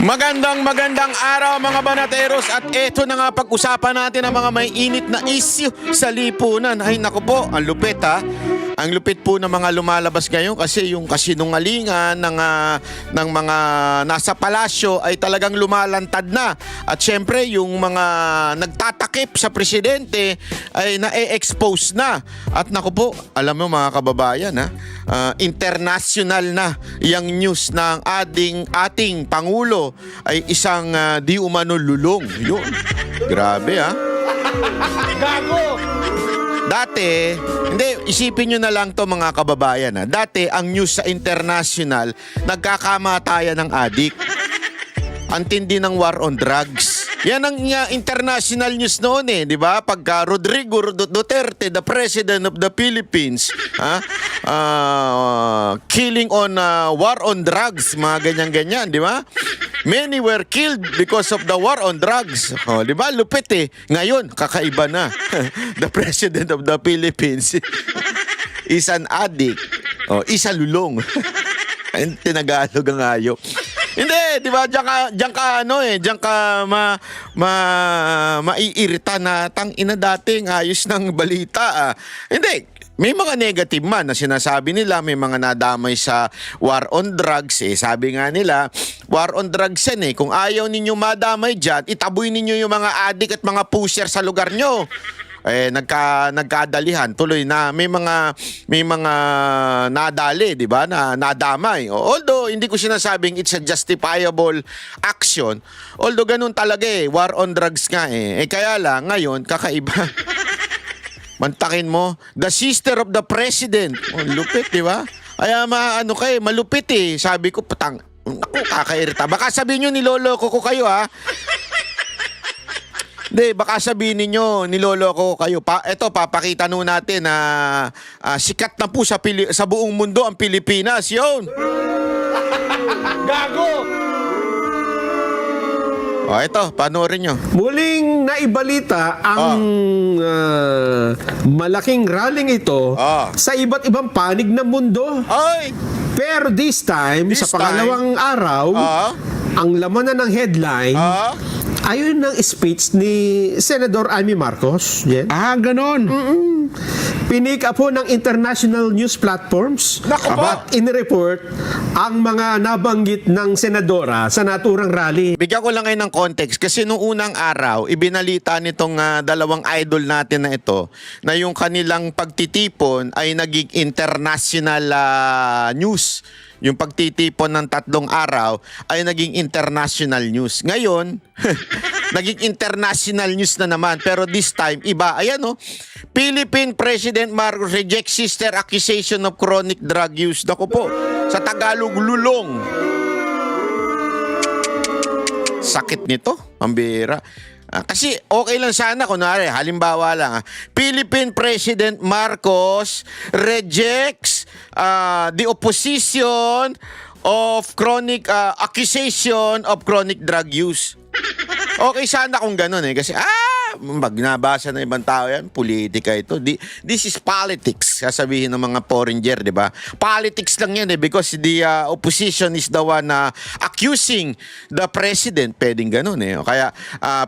Magandang araw mga banateros at eto na nga pag-usapan natin ang mga may init na issue sa lipunan. Ay naku po, ang lupit ha. Ang lupit po ng mga lumalabas ngayon kasi yung kasinungalingan ng mga nasa palasyo ay talagang lumalantad na. At syempre yung mga nagtatakip sa presidente ay na-expose na. At naku po, alam mo mga kababayan ha, international na yung news ng ating Pangulo ay isang di umano lulong. Yun, grabe ha. Gago! Dati, hindi, isipin nyo na lang to mga kababayan ha. Dati, ang news sa international, nagkakamatayan ng adik. Ang tindi ng war on drugs. Yan ang international news noon di ba? Pagka Rodrigo Duterte, the President of the Philippines, killing on war on drugs, mga ganyan-ganyan, di ba? Many were killed because of the war on drugs. Oh, di ba? Lupit Ngayon, kakaiba na. The President of the Philippines is an addict. Oh, isa lulong. Tinagalog ang hayop. Hindi, di ba? Diyan ka maiirita na tang ina dating ayos ng balita. Hindi. May mga negative man na sinasabi nila, may mga nadamay sa war on drugs. Sabi nga nila, war on drugs yan Kung ayaw ninyo madamay dyan, itaboy ninyo yung mga adik at mga pusher sa lugar nyo. Nagkadalihan tuloy na may mga nadali, di ba? Na nadamay. Although hindi ko sinasabing it's a justifiable action. Although ganun talaga war on drugs nga kaya lang ngayon kakaiba. Mantakin mo, the sister of the president. Lupit, di ba? Ay, malupit Sabi ko, naku, kakairita. Baka sabihin nyo, niloloko ko kayo, ha? Hindi, baka sabihin ninyo, niloloko ko kayo. Ito, papakita nun natin na sikat na po sa buong mundo ang Pilipinas. Yun! Gago! Ito, panoorin nyo. Muling naibalita ang malaking rallying ito sa iba't ibang panig ng mundo. Ay! Pero this time, sa pangalawang araw, ang laman na ng headline, ayon ng speech ni Senador Amy Marcos. Ganon. Pinik up po ng international news platforms at inireport ang mga nabanggit ng senadora sa naturang rally. Bigyan ko lang ngayon ng context kasi nung unang araw, ibinalita nitong dalawang idol natin na ito na yung kanilang pagtitipon ay naging international news. Yung pagtitipon ng 3 araw ay naging international news. Ngayon, naging international news na naman. Pero this time, iba. Ayan Philippine President Marcos rejects sister accusation of chronic drug use. Naku po, sa Tagalog, lulong. Sakit nito, ang bihira. Kasi okay lang sana, kunwari, halimbawa lang, Philippine President Marcos rejects the opposition of chronic accusation of chronic drug use. Okay sana kung ganun kasi pag nabasa ng ibang tao yan, politika ito. This is politics, sasabihin ng mga foreigner, di ba? Politics lang yan because the opposition is the one accusing the president. Pwedeng ganun Kaya,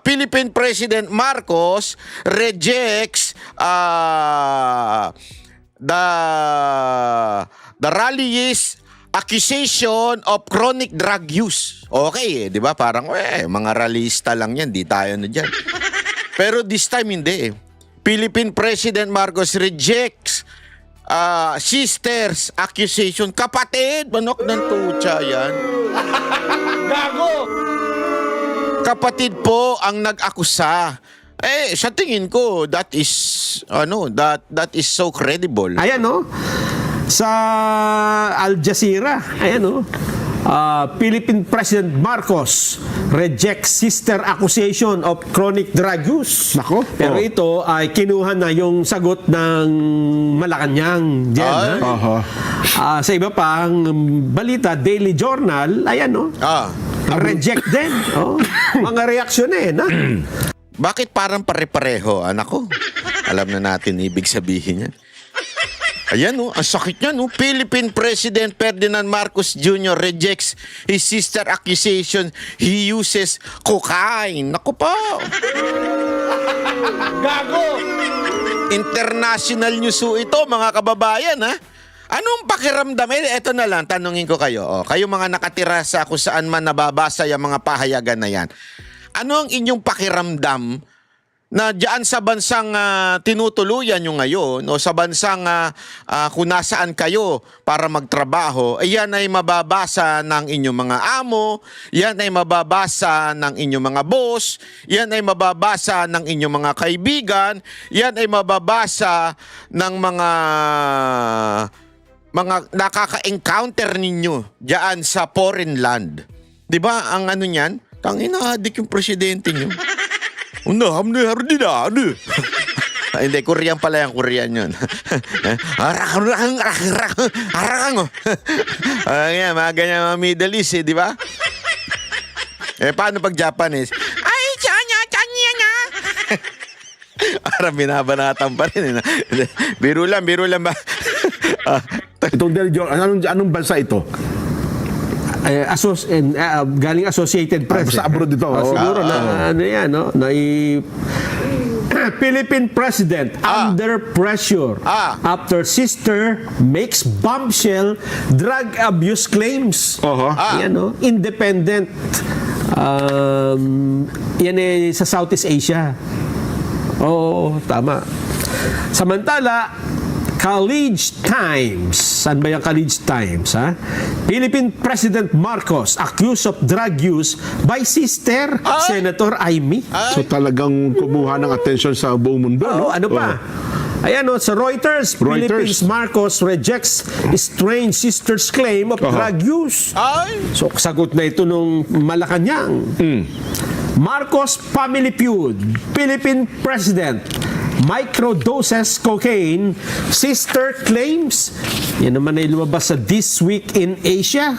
Philippine President Marcos rejects the rallyist accusation of chronic drug use. Okay di ba? Parang, mga rallyista lang yan, di tayo na dyan. Pero this time hindi Philippine President Marcos rejects sister's accusation. Kapatid, manok ng tutsa yan. Gago! Kapatid po ang nag-akusa. Sa tingin ko, that is so credible. Ayan sa Al Jazeera, ayan Philippine President Marcos rejects sister accusation of chronic drug use. Nako. Pero ito ay kinuha na yung sagot ng Malacanang. Sa iba pang balita, Daily Journal, ayan reject din. Mga reaksyon Bakit parang pare-pareho, anak ko? Alam na natin ibig sabihin yan. Ayan, oh, ang sakit niya, no? Philippine President Ferdinand Marcos Jr. rejects his sister accusation he uses cocaine. Naku po. Gago! International news ho ito, mga kababayan, ha? Anong pakiramdam? Eto na lang, tanungin ko kayo. Oh, kayo mga nakatira sa kung saan man nababasa yung mga pahayagan na yan. Ano ang inyong pakiramdam na diyan sa bansang tinutuluyan nyo ngayon o sa bansang kung nasaan kayo para magtrabaho, yan ay mababasa ng inyong mga amo, yan ay mababasa ng inyong mga boss, yan ay mababasa ng inyong mga kaibigan, yan ay mababasa ng mga nakaka-encounter ninyo diyan sa foreign land. 'Di ba ang ano niyan? Tangina, adik yung presidente nyo. Hindi, Korean pala yung Korean yun. Ayan, mga ganyan mga Middle East, di ba? Paano pag Japanese? Ay, chanya. Parang binabanatan pa rin. Biro lang ba? Itong Delio, anong bansa ito? Galing Associated Press. Sa abroad ito. Siguro na ano yan, no? Philippine President under pressure after sister makes bombshell drug abuse claims. Yan, no? Independent. Yan sa Southeast Asia. Oo, tama. Samantala, College Times. Saan ba yung College Times, ha? Philippine President Marcos accused of drug use by sister Senator Amy. So talagang kumuha ng attention sa buong mundo, no? Ano pa? Ayan, no, sa Reuters, Philippines Marcos rejects strange sister's claim of drug use. So, sagot na ito nung Malacanang. Marcos Family Feud, Philippine President microdoses cocaine, sister claims. Yan naman ay lumabas sa This Week in Asia.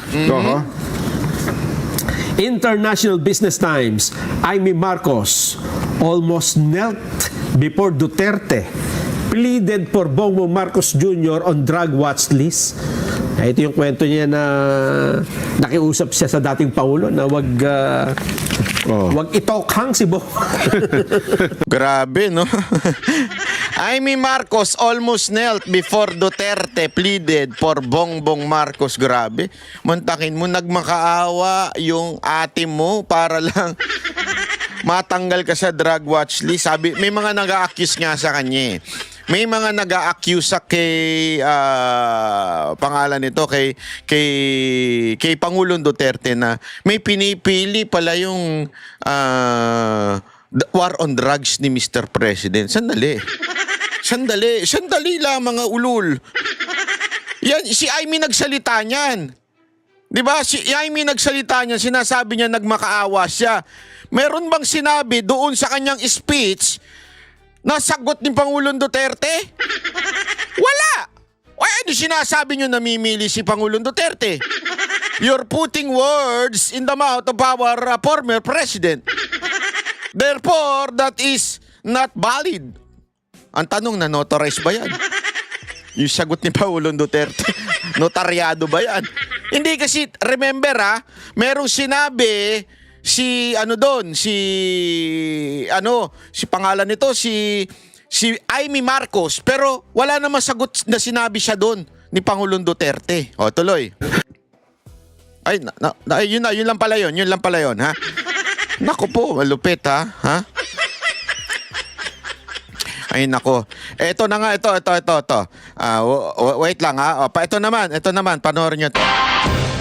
International Business Times, Amy Marcos almost knelt before Duterte, pleaded for Bongbong Marcos Jr. on drug watch list. Ito yung kwento niya na nakiusap siya sa dating Pangulo na wag itokhang si Bong. Grabe, no? Amy Marcos almost knelt before Duterte pleaded for Bongbong Marcos. Grabe. Muntakin mo, nagmakaawa yung ate mo para lang matanggal ka sa drug watch list. Sabi, may mga nag-a-accuse nga sa kanya. May mga nag-a-accuse sa kay pangalan nito kay Pangulong Duterte na may pinipili pala yung war on drugs ni Mr. President. Sandali lang mga ulul. Yan, si Amy nagsalita niyan. 'Di ba? Si Amy nagsalita niyan, sinasabi niya nagmakaawa siya. Meron bang sinabi doon sa kanyang speech na sagot ni Pangulong Duterte? Wala! Ano sinasabi nyo namimili si Pangulong Duterte? You're putting words in the mouth of our former president. Therefore, that is not valid. Ang tanong, na-notarize ba yan? Yung sagot ni Pangulong Duterte, notaryado ba yan? Hindi kasi, remember merong sinabi si pangalan nito si Amy Marcos, pero wala namang sagot na sinabi siya doon ni Pangulong Duterte. O, tuloy. Ay, yun lang pala yun, ha? Naku po, malupit, ha? Ay, nako. Ito na nga, ito. Wait lang, ha? Ito naman, panoorin nyo ito.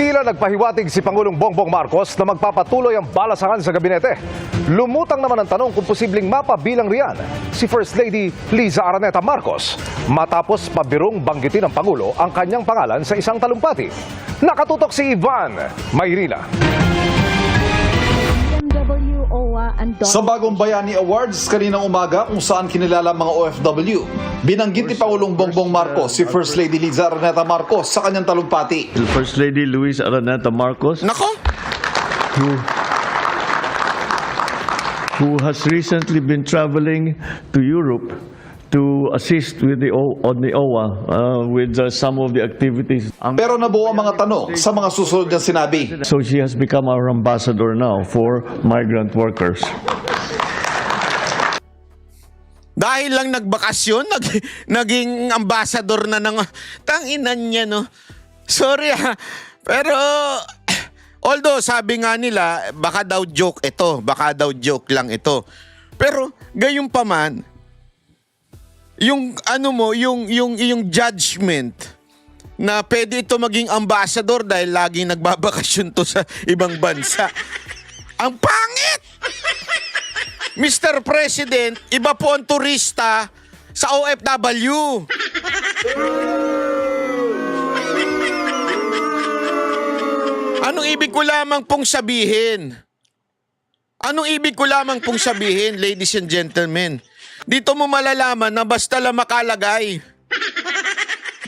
Tila nagpahiwatig si Pangulong Bongbong Marcos na magpapatuloy ang balasahan sa gabinete. Lumutang naman ang tanong kung posibleng mapabilang riyan si First Lady Liza Araneta Marcos matapos pabirong banggitin ng Pangulo ang kanyang pangalan sa isang talumpati. Nakatutok si Ivan Mayrila. Sa Bagong Bayani Awards kaninang umaga kung saan kinilala mga OFW, binanggit ni Pangulong Bongbong Marcos si First Lady Liza Araneta Marcos sa kanyang talumpati. First Lady Luis Araneta Marcos, Nako? who has recently been traveling to Europe to assist with the OWA with some of the activities. Pero nabuo ang mga tanong sa mga susunod niyang sinabi. So she has become our ambassador now for migrant workers. Dahil lang nagbakasyon, naging ambassador na ng... Tanginan niya, no? Sorry, pero... Although, sabi nga nila, baka daw joke ito. Baka daw joke lang ito. Pero, gayon pa man, yung judgment na pwede ito maging ambassador dahil laging nagbabakasyon to sa ibang bansa. Ang pangit! Mr. President, iba po ang turista sa OFW. Anong ibig ko lamang pong sabihin? Anong ibig ko lamang pong sabihin, ladies and gentlemen? Dito mo malalaman na basta lang makalagay.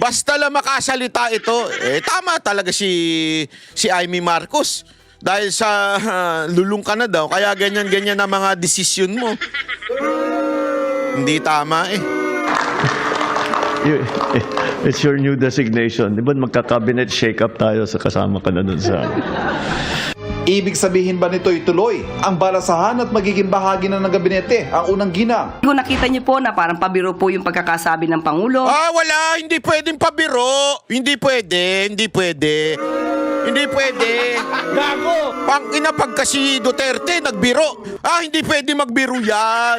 Basta lang makasalita ito. Tama talaga si Amy Marcos. Dahil sa lulong ka na daw, kaya ganyan-ganyan ang mga desisyon mo. Hindi tama eh. It's your new designation. Di ba magka-cabinet shake-up tayo sa kasama ka na dun sa... Ibig sabihin ba nito ituloy ang balasahan at magiging bahagi na ng gabinete ang unang ginang? Kung nakita niyo po na parang pabiro po yung pagkakasabi ng Pangulo. Wala. Hindi pwedeng pabiro. Hindi pwede. Hindi pwede. Hindi pwede. Gago! Pang-ina pagka si Duterte nagbiro. Hindi pwede magbiro yan.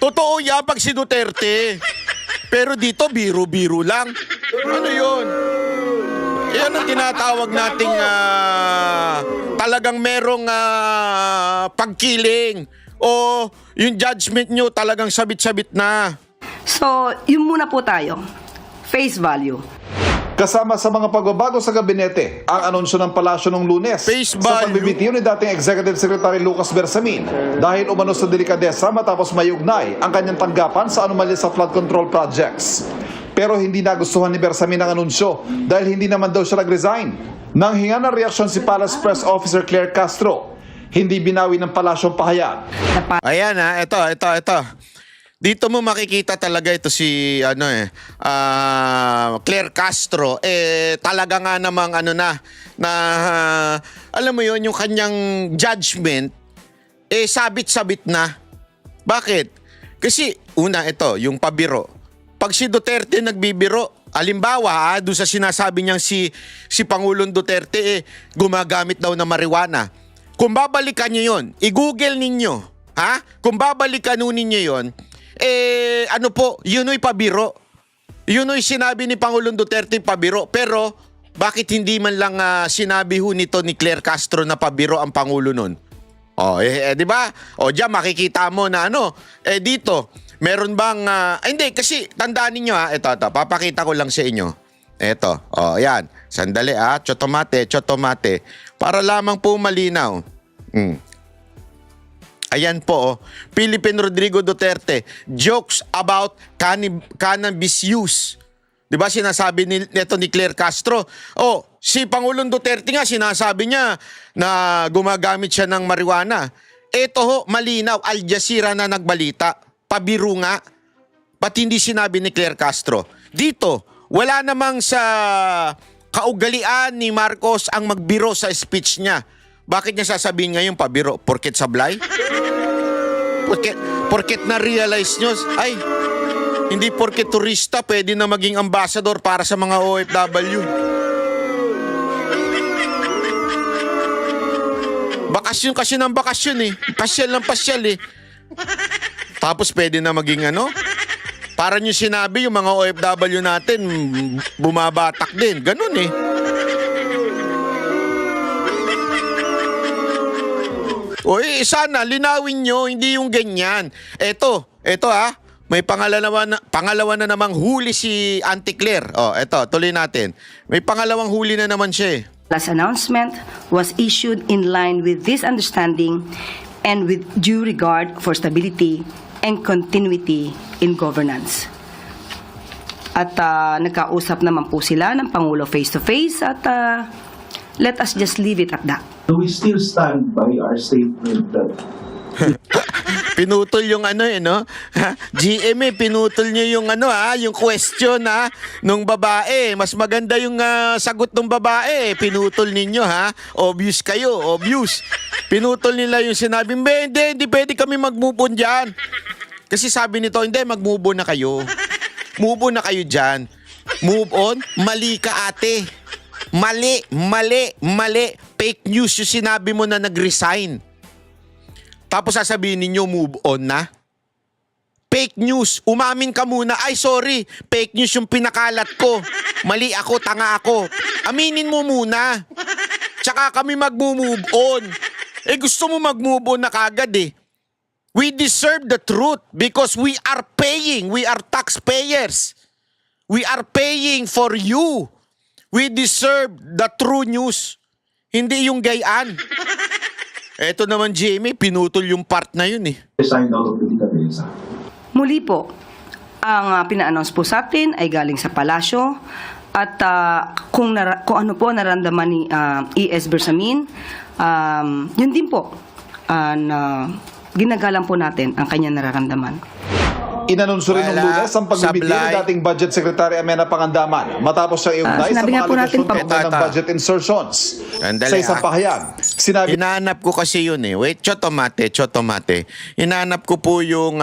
Totoo yan pag si Duterte. Pero dito, biro-biro lang. Ano yun? Yan ang tinatawag nating talagang merong pagkiling. O yung judgment nyo talagang sabit-sabit na. So, yun muna po tayo. Face value. Kasama sa mga pagbabago sa gabinete ang anunsyo ng palasyo ng Lunes Face sa value. pagbibitiw ni dating Executive Secretary Lucas Bersamin dahil umano sa delikadesa matapos mayugnay ang kanyang tanggapan sa anomalya sa flood control projects. Pero hindi nagustuhan ni Bersamin ang anunsyo dahil hindi naman daw siya nag-resign. Nang hinga ng reaksyon si Palace Press Officer Claire Castro, hindi binawi ng palasyong pahayag. Ayan ito. Dito mo makikita talaga ito si Claire Castro. Talaga nga namang alam mo yon yung kanyang judgment sabit-sabit na. Bakit? Kasi una ito, yung pabiro. Pag si Duterte nagbibiro, halimbawa doon sa sinasabi niyang si Pangulong Duterte gumagamit daw ng marijuana. Kung babalikan niyo yon, i-google ninyo. Kung babalikan ninyo yon, yun ay pabiro. Yun ay sinabi ni Pangulong Duterte pabiro. Pero, bakit hindi man lang sinabi nito ni Claire Castro na pabiro ang Pangulo nun? Di ba? Diyan makikita mo na dito, meron bang, hindi, kasi tandaan ninyo ito, papakita ko lang sa inyo. Ito, yan. Sandali chotomate. Para lamang po malinaw. Ayan po, Philippine Rodrigo Duterte, jokes about cannabis use. Diba sinasabi nito ni Claire Castro? Si Pangulong Duterte nga sinasabi niya na gumagamit siya ng marijuana. Ito malinaw, Al Jazeera na nagbalita. Pabiro nga. Ba't hindi sinabi ni Claire Castro? Dito, wala namang sa kaugalian ni Marcos ang magbiro sa speech niya. Bakit niya sasabihin ngayon pabiro? Porket sablay? Porket na-realize nyo, hindi porket turista, pwede na maging ambassador para sa mga OFW. Bakasyon kasi ng bakasyon Pasyal ng pasyal Tapos pwede na maging para nyo sinabi, yung mga OFW natin, bumabatak din. Ganun sana linawin nyo, hindi yung ganyan. Ito may pangalawa na namang huli si Auntie Claire. Ito, tuloy natin. May pangalawang huli na naman siya Last announcement was issued in line with this understanding and with due regard for stability and continuity in governance. At nagkausap naman po sila ng Pangulo face-to-face at let us just leave it at that. We still stand by our statement that Pinutol yung ano no? GMA, pinutol nyo yung ano yung question nung babae. Mas maganda yung sagot ng babae. Pinutol ninyo Obvious kayo, obvious. Pinutol nila yung sinabi, hindi pwede kami mag-move on dyan. Kasi sabi nito, hindi, mag-move on na kayo. Move on na kayo dyan. Move on? Mali ka, ate. Mali. Fake news yung sinabi mo na nag-resign. Tapos sasabihin ninyo, move on na? Fake news. Umamin ka muna. Ay, sorry. Fake news yung pinakalat ko. Mali ako, tanga ako. Aminin mo muna. Tsaka kami mag-move on. Gusto mo mag-move on na kagad We deserve the truth because we are paying. We are taxpayers. We are paying for you. We deserve the true news. Hindi yung gayaan. Eto naman, Jamie, pinutol yung part na yun Muli po, ang pina-announce po sa atin ay galing sa palasyo at kung ano po naramdaman ni E.S. Bersamin, yun din po na ginagalang po natin ang kanyang nararamdaman. Inanunsyo rin ng Wala. Lunes ang pagbibigay ng Sablay. dating Budget Secretary Amena Pangandaman matapos siyang iugnay sa sinabi nga mga po natin, alegasyon kaugnay ng Ito. budget insertions. Sandali, Sa isang pahayag, sinabi Hinahanap ko kasi yun Wait, chotomate. Hinahanap ko po yung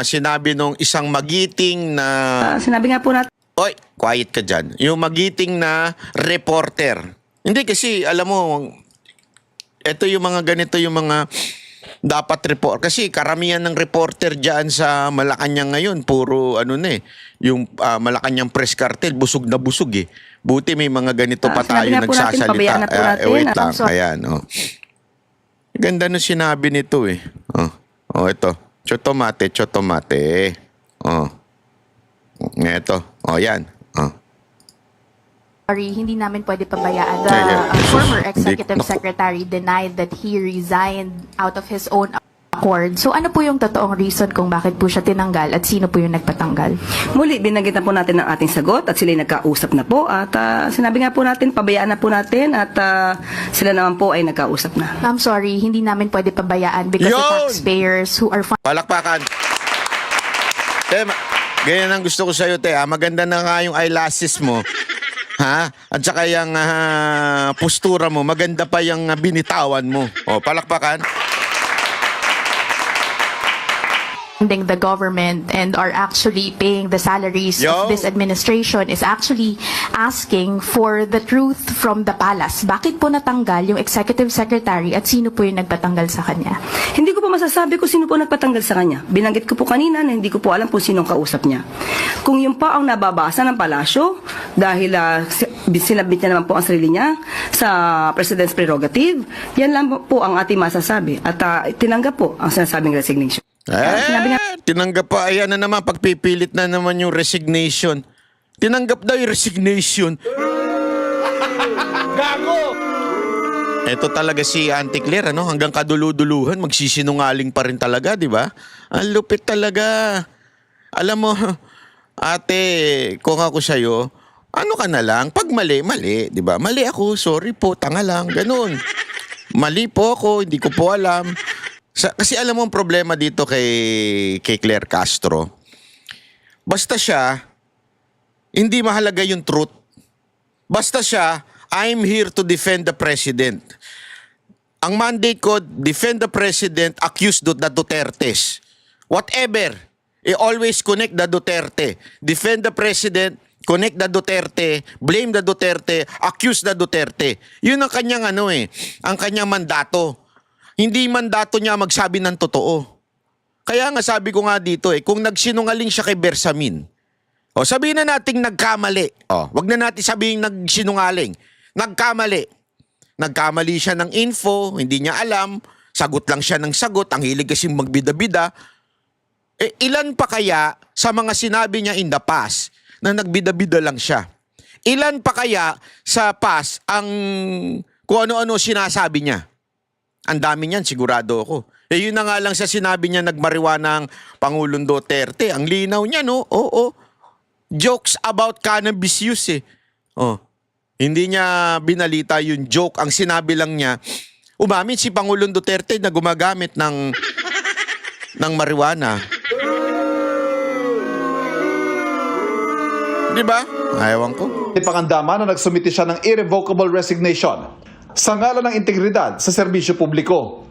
sinabi nung isang magiting na... Sinabi nga po natin, Oy, quiet ka dyan. Yung magiting na reporter. Hindi kasi, alam mo, ito yung mga ganito yung mga dapat report. Kasi karamihan ng reporter dyan sa Malacanang ngayon, puro yung Malacanang press cartel, busog na busog Buti may mga ganito pa tayo sinabi nga po natin, nagsasalita. pabayaan na po natin. Wait lang, So- ayan. Ganda nung sinabi nito ito. Chotomate. Ito. Yan. Sorry, hindi namin pwede pabayaan. The Yeah. former Hindi- executive naku. secretary denied that he resigned out of his own accord. So ano po yung totoong reason kung bakit po siya tinanggal at sino po yung nagpatanggal? muli binanggit na po natin ang ating sagot at sila nagkausap na po at sinabi nga po natin, pabayaan na po natin at sila naman po ay nagkausap na. I'm sorry, hindi namin pwede pabayaan because the Yun! taxpayers who are Palakpakan. Ganyan ang gusto ko sa'yo, Maganda na nga yung eyelashes mo. At saka yung postura mo, maganda pa yung binitawan mo. Palakpakan. funding the government and are actually paying the salaries Yo! of this administration is actually asking for the truth from the palace. Bakit po natanggal yung executive secretary at sino po yung nagpatanggal sa kanya? Hindi ko po masasabi kung sino po nagpatanggal sa kanya. Binanggit ko po kanina na hindi ko po alam kung sinong kausap niya. Kung yun pa ang nababasa ng palasyo, dahil sinabit niya naman po ang sarili niya sa President's prerogative, yan lang po ang ating masasabi. At tinanggap po ang sinasabing resignation. Sinabi nga- Tinanggap pa. Ayan na naman, pagpipilit na naman yung resignation. Tinanggap daw yung resignation. Gago! Ito talaga si Auntie Claire, hanggang kaduluduluhan, magsisinungaling pa rin talaga, di ba? Ang lupit talaga. Alam mo, ate, kung ako sa'yo, ano ka na lang, pag mali, di ba? Mali ako, sorry po, tanga lang, ganun. Mali po ako, hindi ko po alam. Kasi alam mo ang problema dito kay Claire Castro. Basta siya, hindi mahalaga yung truth. Basta siya, I'm here to defend the president. Ang mandate ko, defend the president, accuse the Dutertes. Whatever. Always connect the Duterte. Defend the president, connect the Duterte, blame the Duterte, accuse the Duterte. Yun ang kanyang ang kanyang mandato. Hindi mandato niya magsabi ng totoo. Kaya nga sabi ko nga dito kung nagsinungaling siya kay Bersamin, sabihin na nating nagkamali. Wag na natin sabihin nagsinungaling. Nagkamali. Nagkamali siya ng info, hindi niya alam, sagot lang siya ng sagot, ang hilig kasi magbida-bida. Ilan pa kaya sa mga sinabi niya in the past na nagbida-bida lang siya? Ilan pa kaya sa past ang kung ano-ano sinasabi niya? Ang dami niyan, sigurado ako. Yun na nga lang sa sinabi niya nagmariwana ng Pangulong Duterte. Ang linaw niya, Oo. Jokes about cannabis use Hindi niya binalita yung joke. Ang sinabi lang niya, umamin si Pangulong Duterte na gumagamit ng ng marijuana. Di ba? Ayawan ko. Ipangandama na nagsumiti siya ng irrevocable resignation sa ngalan ng integridad sa serbisyo publiko.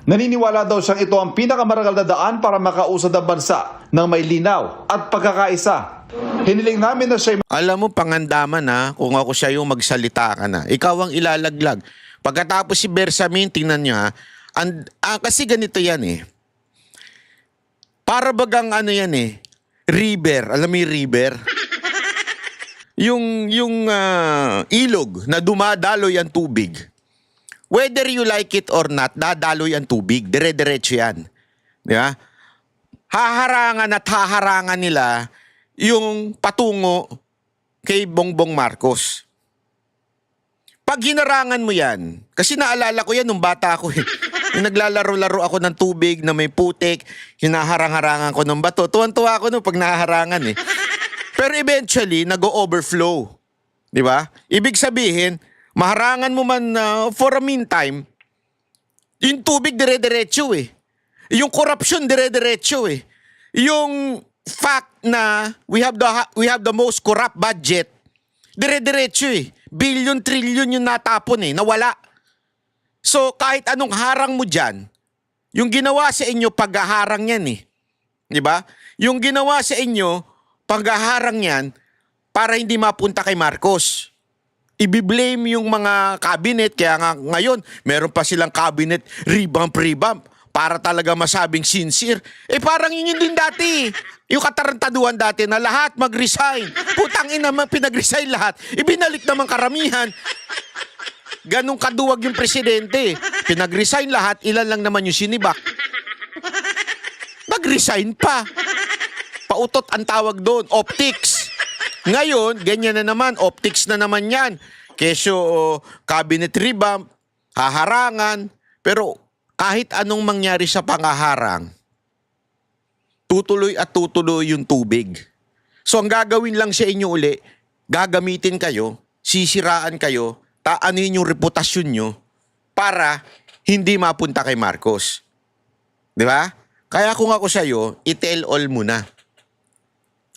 Naniniwala daw siyang ito ang pinakamarangal na daan para makausad ang bansa ng may linaw at pagkakaisa. Hiniling namin na siya Alam mo, pangandaman na, kung ako siya yung magsalita ka na. Ikaw ang ilalaglag. Pagkatapos si Bersamin, tingnan nyo ha, kasi ganito yan eh. Para bagang ano yan eh, river. Alam mo yung river? yung ilog na dumadaloy ang tubig. Whether you like it or not, dadaloy ang tubig. Dire-diretso yan. Di ba? Haharangan at haharangan nila yung patungo kay Bongbong Marcos. Pag hinarangan mo yan, kasi naalala ko yan nung bata ako eh. Yung naglalaro-laro ako ng tubig na may putik, hinaharang-harangan ko ng bato. Tuwan-tuwa ako nung pag naharangan eh. Pero eventually, nag-overflow. Di ba? Ibig sabihin, maharangan mo man for a meantime, yung tubig dire-diretso eh. Yung corruption dire-diretso eh. Yung fact na we have the most corrupt budget, dire-diretso eh. Billion, trillion yung natapon eh, nawala. So kahit anong harang mo dyan, yung ginawa sa inyo, paghaharang yan eh. Di ba? Yung ginawa sa inyo, paghaharang yan, para hindi mapunta kay Marcos. Ibiblame yung mga cabinet, kaya nga ngayon, meron pa silang cabinet revamp, para talaga masabing sincere. Eh parang yun din dati. Yung katarantaduhan dati na lahat mag-resign. Putang ina, pinag-resign lahat. Ibinalik naman karamihan. Ganong kaduwag yung presidente. Pinag-resign lahat, ilan lang naman yung sinibak. Nag-resign pa. Pautot ang tawag doon, optics. Ngayon, ganyan na naman, optics na naman yan. Kesyo, cabinet revamp, haharangan. Pero kahit anong mangyari sa pangaharang, tutuloy at tutuloy yung tubig. So ang gagawin lang sa inyo uli, gagamitin kayo, sisiraan kayo, taanin yung reputasyon nyo para hindi mapunta kay Marcos. Di ba? Kaya kung ako sa'yo, i-tell all mo na.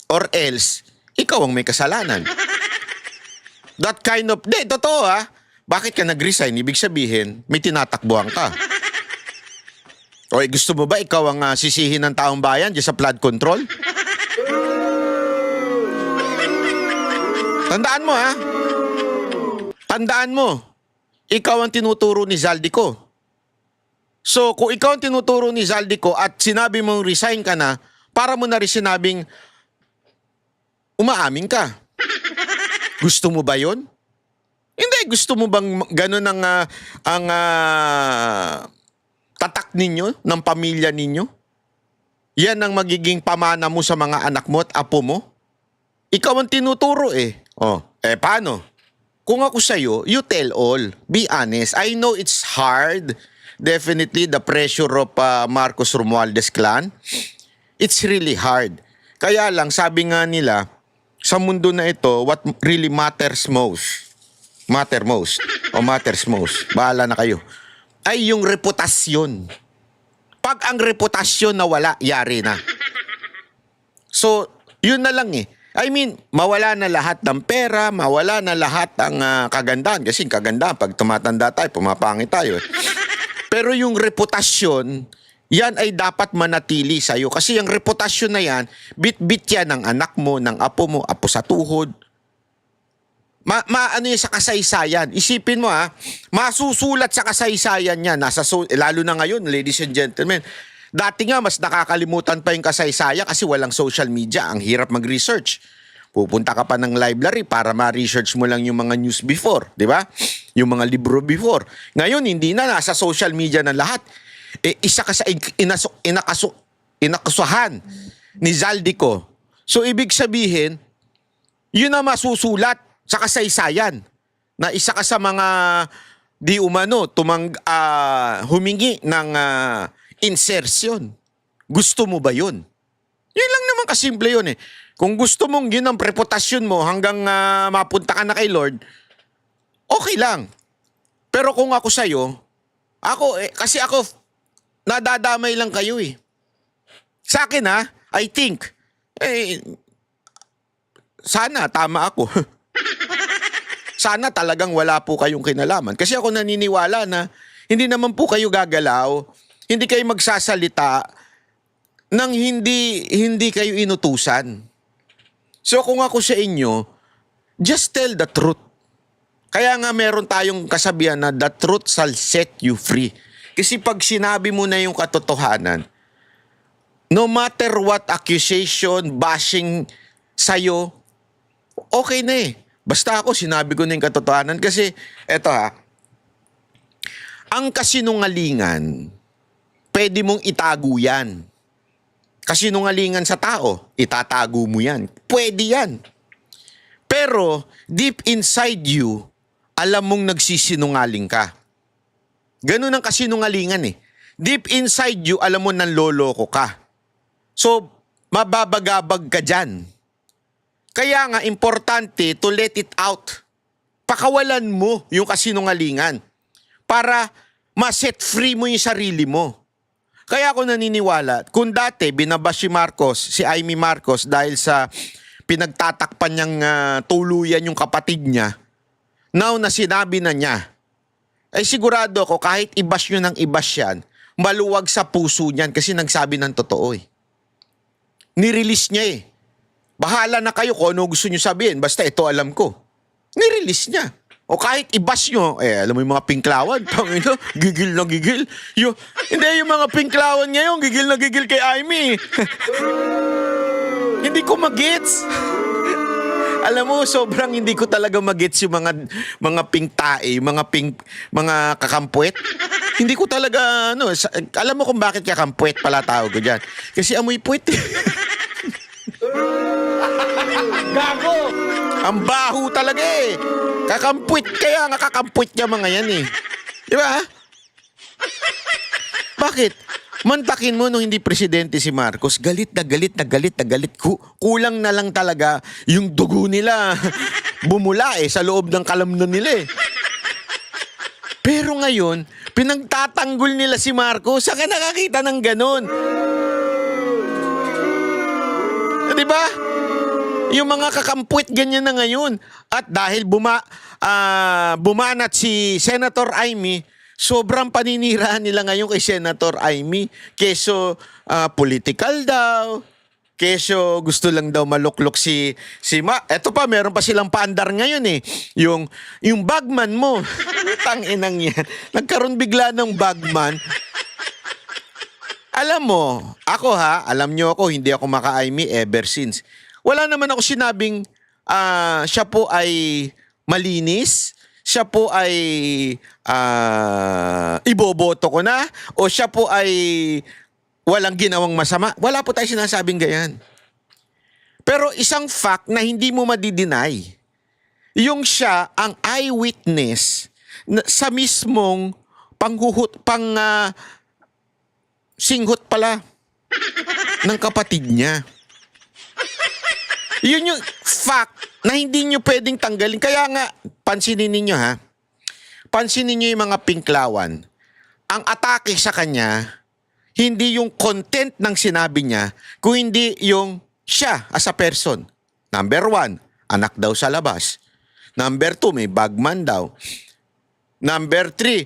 Or else, ikaw ang may kasalanan. That kind of, totoo ha. Bakit ka nag-resign? Ibig sabihin, may tinatakbuhan ka. O gusto mo ba ikaw ang sisihin ng taong bayan dyan sa flood control? Tandaan mo ha. Tandaan mo. Ikaw ang tinuturo ni Zaldico. So kung ikaw ang tinuturo ni Zaldico at sinabi mong resign ka na, para mo na rin sinabing umaamin ka. Gusto mo ba yun? Hindi. Gusto mo bang ganun ang tatak ninyo, ng pamilya ninyo? Yan ang magiging pamana mo sa mga anak mo at apo mo? Ikaw ang tinuturo eh. Paano? Kung ako sa'yo, you tell all. Be honest. I know it's hard. Definitely the pressure of Marcos Romualdez clan. It's really hard. Kaya lang, sabi nga nila, sa mundo na ito, what really matters most, bahala na kayo, ay yung reputasyon. Pag ang reputasyon nawala, yari na. So, yun na lang eh. I mean, mawala na lahat ng pera, mawala na lahat ng kagandahan. Kasi kagandahan, pag tumatanda tayo, pumapangit tayo. Pero yung reputasyon, yan ay dapat manatili sa'yo. Kasi yung reputasyon na yan, bit-bit yan ng anak mo, ng apo mo, apo sa tuhod. Ano yun sa kasaysayan? Isipin mo masusulat sa kasaysayan yan. Lalo na ngayon, ladies and gentlemen. Dati nga, mas nakakalimutan pa yung kasaysayan kasi walang social media. Ang hirap mag-research. Pupunta ka pa ng library para ma-research mo lang yung mga news before. Di ba? Yung mga libro before. Ngayon, hindi na. Nasa social media na lahat. Isa ka sa inakasuhan ni Zaldico. So, ibig sabihin, yun na masusulat sa kasaysayan na isa ka sa mga di umano humingi ng insertion. Gusto mo ba yun? Yun lang naman kasimple yun eh. Kung gusto mong yun ang reputasyon mo hanggang mapunta ka na kay Lord, okay lang. Pero kung ako sa'yo, kasi ako nadadamay lang kayo eh. Sa akin I think, sana tama ako. Sana talagang wala po kayong kinalaman. Kasi ako naniniwala na hindi naman po kayo gagalaw, hindi kayo magsasalita nang hindi kayo inutusan. So kung ako sa inyo, just tell the truth. Kaya nga meron tayong kasabihan na the truth shall set you free. Kasi pag sinabi mo na yung katotohanan, no matter what accusation, bashing sa'yo, okay na eh. Basta ako, sinabi ko na yung katotohanan. Kasi, eto ang kasinungalingan, pwede mong itago yan. Kasinungalingan sa tao, itatago mo yan. Pwede yan. Pero, deep inside you, alam mong nagsisinungaling ka. Ganun ang kasinungalingan eh. Deep inside you, alam mo nanloloko ka. So, mababagabag ka dyan. Kaya nga, importante to let it out. Pakawalan mo yung kasinungalingan para ma-set free mo yung sarili mo. Kaya ako naniniwala, kung dati binabash si Marcos, si Amy Marcos dahil sa pinagtatakpan niyang tuluyan yung kapatid niya, now na sinabi na niya, ay sigurado ako kahit i-bash nyo ng i-bash yan, maluwag sa puso niyan kasi nagsabi ng totoo eh. Nirelease niya eh. Bahala na kayo kung ano gusto nyo sabihin. Basta ito alam ko. Nirelease niya. O kahit i-bash nyo, alam mo yung mga pinklawan, tangino, gigil na gigil. Hindi, yung mga pinklawan ngayon, gigil na gigil kay Amy. Hindi ko magets. Alam mo, sobrang hindi ko talaga magets yung mga pink tae, mga kakampuet. Hindi ko talaga, alam mo kung bakit kakampuet pala tawag ko dyan. Kasi amoy puwet. Gago! Ang baho talaga eh. Kakampuit, kaya nga kakampuit niya mga yan eh. Di ba? Bakit? Mantakin mo nung hindi presidente si Marcos, galit na galit na galit na galit. Kulang na lang talaga yung dugo nila bumula eh sa loob ng kalamnan nila eh. Pero ngayon, pinagtatanggol nila si Marcos. Saan ka nakakita ng ganun? Di ba? Yung mga kakampuit ganyan na ngayon. At dahil bumanat si Senator Amy, sobrang paniniraan nila ngayon kay Senator Amy. Keso political daw. Keso gusto lang daw maluklok si eto pa, meron pa silang paandar ngayon eh. Yung bagman mo. Tang-inang yan. Nagkaroon bigla ng bagman. Alam mo, ako alam nyo ako, hindi ako maka-Amy ever since. Wala naman ako sinabing siya po ay malinis, siya po ay iboboto ko na, o siya po ay walang ginawang masama. Wala po tayo sinasabing ganyan. Pero isang fact na hindi mo madi-deny, yung siya ang eyewitness sa mismong singhot pala ng kapatid niya. Yun yung fact na hindi nyo pwedeng tanggalin. Kaya nga, pansinin ninyo pansinin nyo yung mga pinklawan. Ang atake sa kanya, hindi yung content ng sinabi niya, kung hindi yung siya as a person. Number 1, anak daw sa labas. Number 2, may bagman daw. Number 3,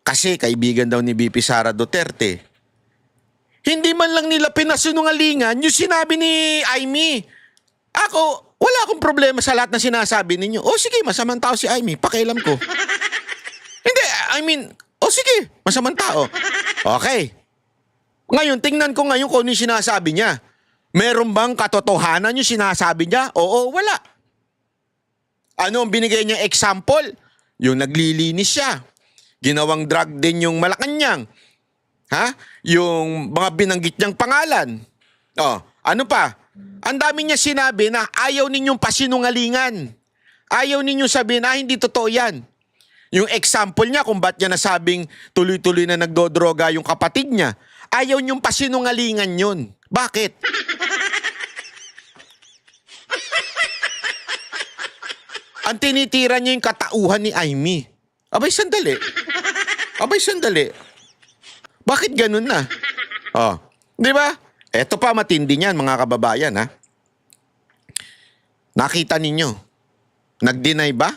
kasi kaibigan daw ni BP Sara Duterte. Hindi man lang nila pinasinungalingan yung sinabi ni Amy. Ako, wala akong problema sa lahat na sinasabi ninyo. O sige, masamang tao si Amy, pakialam ko. Hindi, sige, masamang tao. Okay. Ngayon, tingnan ko ngayon kung ano yung sinasabi niya. Meron bang katotohanan yung sinasabi niya? Oo, wala. Ano ang binigay niya example? Yung naglilinis siya. Ginawang drug din yung Malacanang. Yung mga binanggit niyang pangalan. Ano pa? Ang dami niya sinabi na ayaw ninyong pasinungalingan. Ayaw ninyong sabihin na hindi totoo yan. Yung example niya kung ba't niya nasabing tuloy-tuloy na nagdodroga yung kapatid niya. Ayaw niyong pasinungalingan yun. Bakit? Ang tinitira niya yung katauhan ni Amy. Abay, sandali. Bakit ganun na? Di ba? Eto pa matindi niyan, mga kababayan, ha? Nakita ninyo, nag-deny ba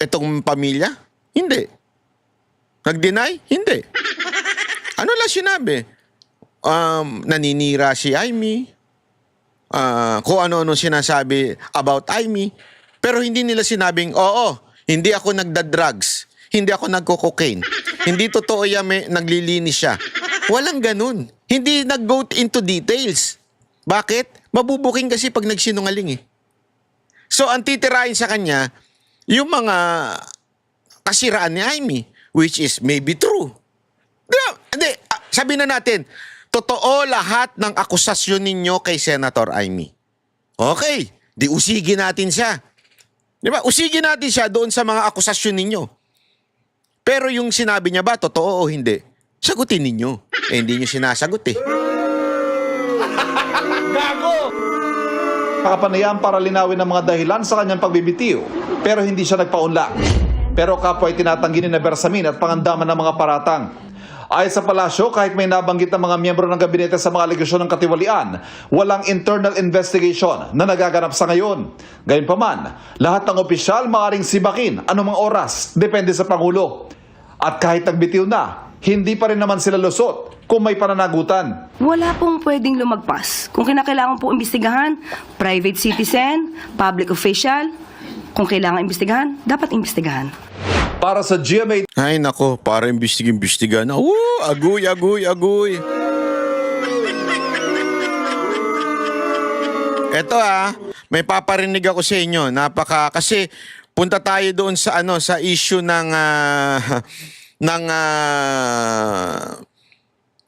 itong pamilya? Hindi. Nag-deny? Hindi. Ano lang sinabi? Naninira si Amy. Kung ano-ano sinasabi about Amy. Pero hindi nila sinabing, oo, hindi ako nagda-drugs. Hindi ako nagko-cocaine. Hindi totoo yan, naglilinis siya. Walang ganun. Hindi nag-go into details. Bakit? Mabubuking kasi pag nagsinungaling eh. So, ang titirahin sa kanya, yung mga kasiraan ni Amy, which is maybe true. Hindi, sabihin na natin, totoo lahat ng akusasyon ninyo kay Senator Amy. Okay, di usigin natin siya. Di ba? Usigin natin siya doon sa mga akusasyon ninyo. Pero yung sinabi niya ba, totoo o hindi? Sagutin ninyo. Hindi niyo sinasagot eh. Nakapanayam para linawin ang mga dahilan sa kanyang pagbibitiw, pero hindi siya nagpaunlak. Pero kapwa ay tinatanggi ni Bersamin at pangandaman ng mga paratang. Ayon sa palasyo, kahit may nabanggit ng mga miyembro ng gabinete sa mga alegasyon ng katiwalian, walang internal investigation na nagaganap sa ngayon. Gayunpaman, lahat ng opisyal maaaring sibakin anumang oras, depende sa Pangulo. At kahit nagbitiw na, hindi pa rin naman sila lusot kung may pananagutan. Wala pong pwedeng lumagpas. Kung kinakailangan po imbestigahan, private citizen, public official, kung kailangan imbestigahan, dapat imbestigahan. Para sa GMA Ay nako, para imbestiga na. Agoy. Eto may paparinig ako sa inyo. Kasi punta tayo doon sa sa issue ng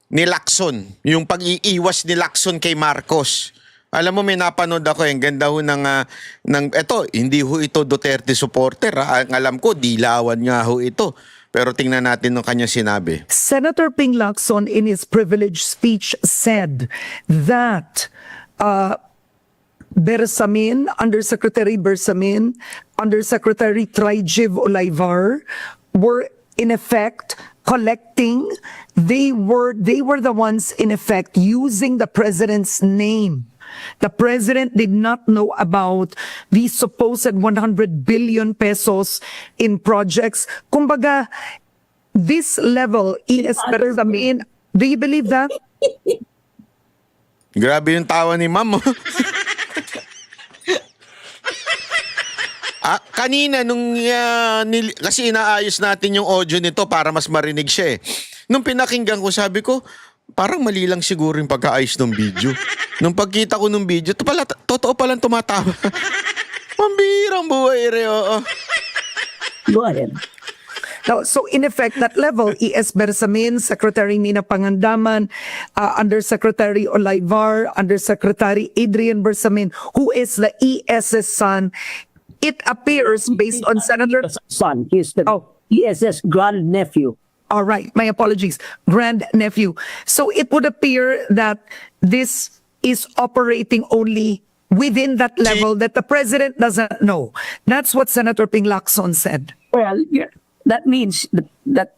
ni Lacson, yung pag-iiwas ni Lacson kay Marcos. Alam mo, may napanood ako, ang ganda ho eto, hindi ho ito Duterte supporter. Ang alam ko, dilawan nga ho ito. Pero tingnan natin ng kanyang sinabi. Senator Ping Lacson, in his privileged speech, said that Bersamin, Undersecretary Bersamin, Undersecretary Trijiv Olaivar were in effect collecting. They were the ones in effect using the president's name. The president did not know about the supposed 100 billion pesos in projects. Kumbaga, this level is Bersamin. Do you believe that? Grabe yung tawa ni ma'am. Kanina, kasi inaayos natin yung audio nito para mas marinig siya eh. Nung pinakinggan ko, sabi ko, parang mali lang siguro yung pagkaayos ng video. Nung pagkita ko ng video, totoo palang tumatawa. Pambirang buhay, oo. Go ahead. Now, so in effect, that level, E.S. Bersamin, Secretary Nina Pangandaman, Undersecretary Olaivar, Undersecretary Adrian Bersamin, who is the ES's son, it appears based on Senator... Son, he's the ES's grandnephew. All right, my apologies, grandnephew. So it would appear that this is operating only within that level that the president doesn't know. That's what Senator Ping Lacson said. Well, yeah, that means that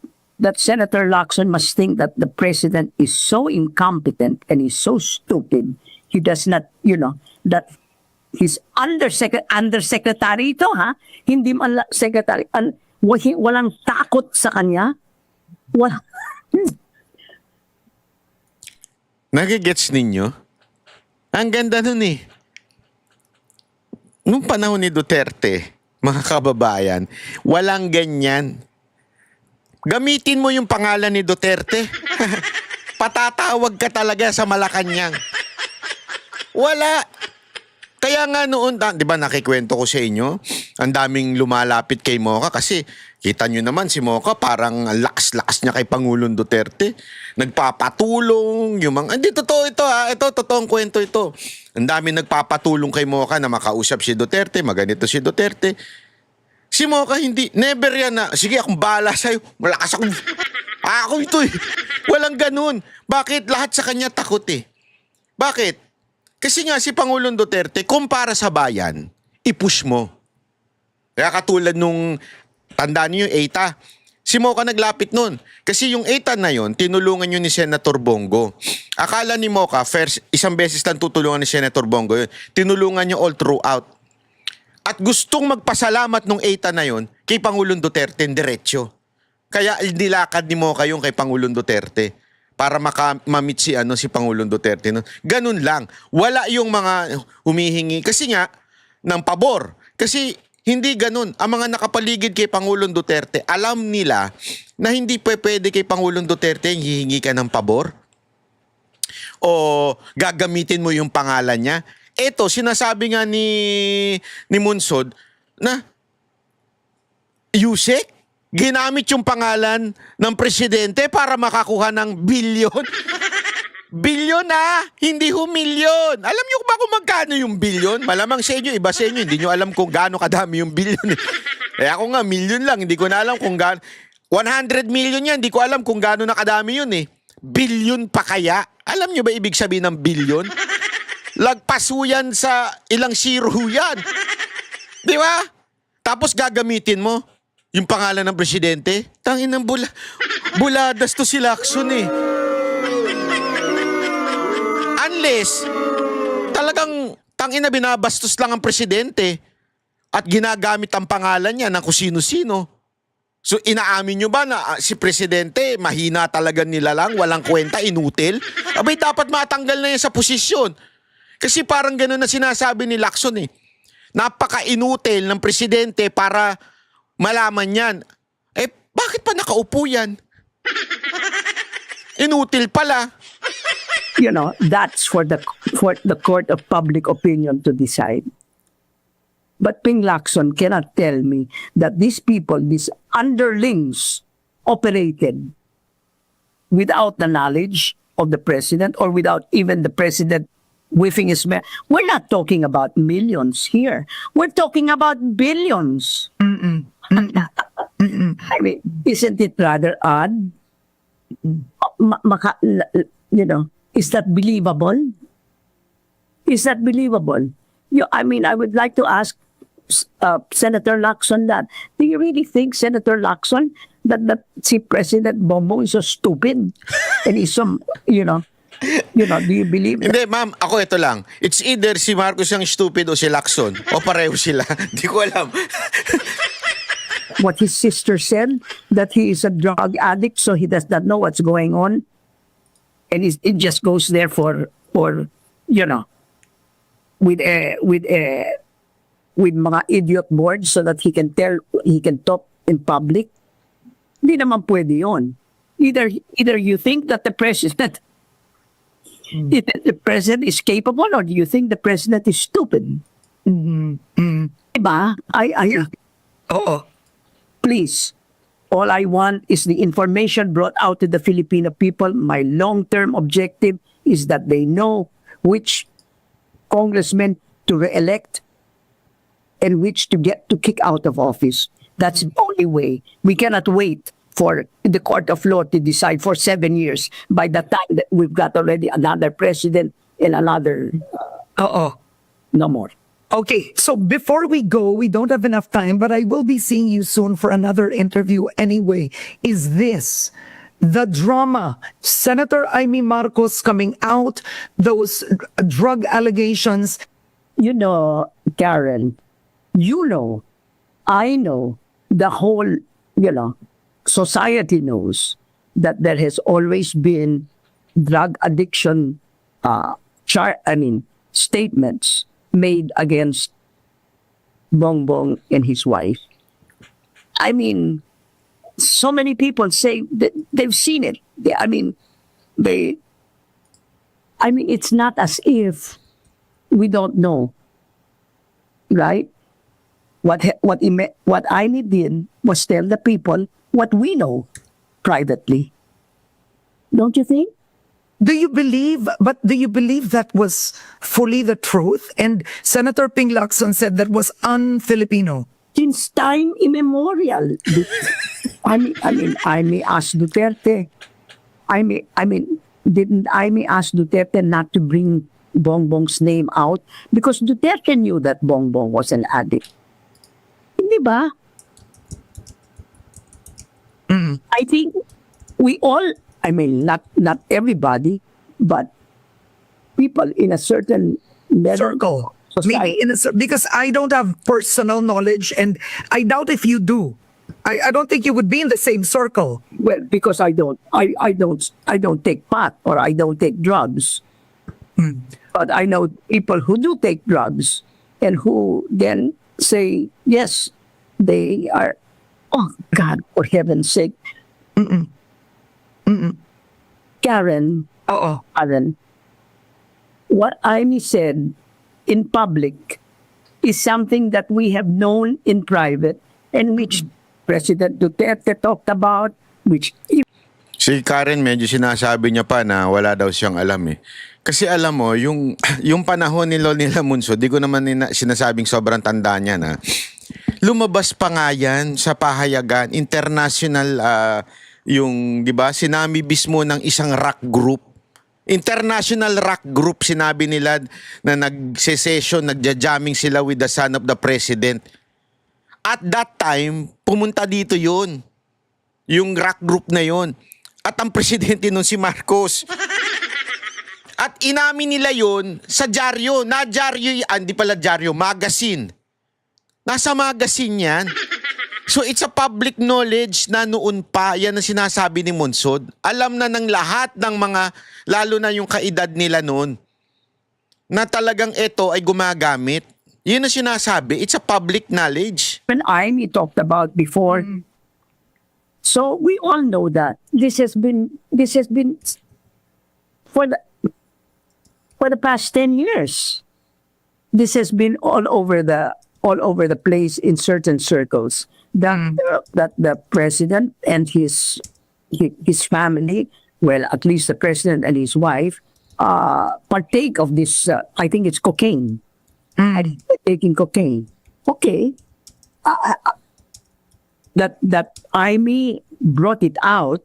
Senator Lacson must think that the president is so incompetent and is so stupid, he does not, that his undersecretary ito, hindi man secretary, walang takot sa kanya. Nagigets ninyo? Ang ganda nun eh. Nung panahon ni Duterte, mga kababayan, walang ganyan. Gamitin mo yung pangalan ni Duterte. Patatawag ka talaga sa Malacanang. Wala. Kaya nga noon, di ba nakikwento ko sa inyo, ang daming lumalapit kay Mocha kasi kita nyo naman si Mocha parang lakas-lakas niya kay Pangulong Duterte. Nagpapatulong, yung mga, hindi totoo ito ito totoong kwento ito. Ang daming nagpapatulong kay Mocha na makausap si Duterte, maganito si Duterte. Si Mocha hindi, never yan na, sige akong bahala sa'yo, malakas ako ito eh. Walang ganun. Bakit? Lahat sa kanya takot eh. Bakit? Kasi nga si Pangulong Duterte, kumpara sa bayan, i-push mo. Kaya katulad nung, tandaan niyo yung ETA, si Mocha naglapit nun. Kasi yung ETA na yon, tinulungan yun ni Senator Bongo. Akala ni Mocha, first, isang beses lang tutulungan ni Senator Bongo yun. Tinulungan niya all throughout. At gustong magpasalamat nung ETA na yon kay Pangulong Duterte diretso. Kaya nilakad ni Mocha yung kay Pangulong Duterte para mamit si Pangulong Duterte. No? Ganun lang. Wala yung mga humihingi. Kasi nga, ng pabor. Kasi hindi ganun. Ang mga nakapaligid kay Pangulong Duterte, alam nila na hindi pwede kay Pangulong Duterte yung hihingi ka ng pabor o gagamitin mo yung pangalan niya. Eto, sinasabi nga ni Munsod na Yusek, ginamit yung pangalan ng presidente para makakuha ng bilyon. Bilyon hindi milyon. Alam niyo ba kung magkano yung bilyon? Malamang sa inyo, iba sa inyo, hindi niyo alam kung gaano kadami yung bilyon. Eh ako nga, milyon lang, hindi ko na alam kung gaano. 100 million yan, hindi ko alam kung gaano na kadami yun eh. Bilyon pa kaya? Alam niyo ba ibig sabihin ng bilyon? Lagpaso yan sa ilang zero yan. Di ba? Tapos gagamitin mo yung pangalan ng presidente. Tangin ng buladas to si Lacson eh. Unless, talagang tangin na binabastos lang ang presidente at ginagamit ang pangalan niya ng kung sino-sino. So inaamin nyo ba na si presidente mahina talaga nila lang, walang kwenta, inutil? Abay dapat matanggal na yan sa posisyon. Kasi parang gano'n na sinasabi ni Lacson eh. Napaka-inutil ng presidente para malaman yan. Eh bakit pa nakaupo yan? Inutil pala. You know, that's for the court of public opinion to decide. But Ping Lacson cannot tell me that these people, these underlings, operated without the knowledge of the president or without even the president whiffing his mail. We're not talking about millions here. We're talking about billions. I mean, isn't it rather odd? You know, is that believable? Is that believable? I mean, I would like to ask Senator Lacson that. Do you really think, Senator Lacson, that si President Bongbong is so stupid? And he's some, do you believe that? Hindi, ma'am, ako ito lang. It's either si Marcos ang stupid o si Lacson. O pareho sila. Hindi ko alam. What his sister said, that he is a drug addict, so he does not know what's going on. And it just goes there for with mga idiot boards so that he can talk in public. Hindi naman pwede yun. Either you think that the president is capable, or do you think the president is stupid? Diba? Oo. Please. All I want is the information brought out to the Filipino people. My long-term objective is that they know which congressmen to re-elect and which to kick out of office. That's the only way. We cannot wait for the court of law to decide for 7 years by the time that we've got already another president and another. No more. Okay, so before we go, we don't have enough time, but I will be seeing you soon for another interview anyway. Is this the drama? Senator Amy Marcos coming out, those drug allegations. You know, Karen, I know, the whole, society knows that there has always been drug addiction, statements made against Bongbong and his wife. I mean, so many people say that they've seen it. It's not as if we don't know, right? What I did was tell the people what we know privately. Don't you think? Do you believe that was fully the truth? And Senator Ping Lacson said that was un-Filipino. Since time immemorial. I may ask Duterte. Didn't I may ask Duterte not to bring Bongbong's name out? Because Duterte knew that Bongbong was an addict. Hindi ba? I think we all, I mean, not everybody, but people in a certain Circle. society. Maybe because I don't have personal knowledge, and I doubt if you do. I don't think you would be in the same circle. Well, because I don't take pot or I don't take drugs. But I know people who do take drugs and who then say, yes, they are, oh God, for heaven's sake. Karen, Karen, what Amy said in public is something that we have known in private and which President Duterte talked about, which Si Karen, medyo sinasabi niya pa na wala daw siyang alam eh. Kasi alam mo, yung panahon nila Munso, di ko naman sinasabing sobrang tanda niya na lumabas pa nga yan sa pahayagan, international, yung, di ba, sinami mismo ng isang rock group. International rock group, sinabi nila na nag-session, nagja-jamming sila with the son of the president. At that time, pumunta dito yun. Yung rock group na yun. At ang presidente nun si Marcos. At inamin nila yun sa dyaryo. Hindi pala dyaryo, magazine. Nasa magazine yan. So it's a public knowledge na noon pa, yan ang sinasabi ni Monsod. Alam na ng lahat ng mga, lalo na yung kaedad nila noon, na talagang ito ay gumagamit. Yun ang sinasabi. It's a public knowledge. when Amy talked about before. So we all know that this has been for the past 10 years. This has been all over the place in certain circles. That the president and his family, well, at least the president and his wife, partake of this. I think it's cocaine. Taking cocaine. Okay. That Amy brought it out.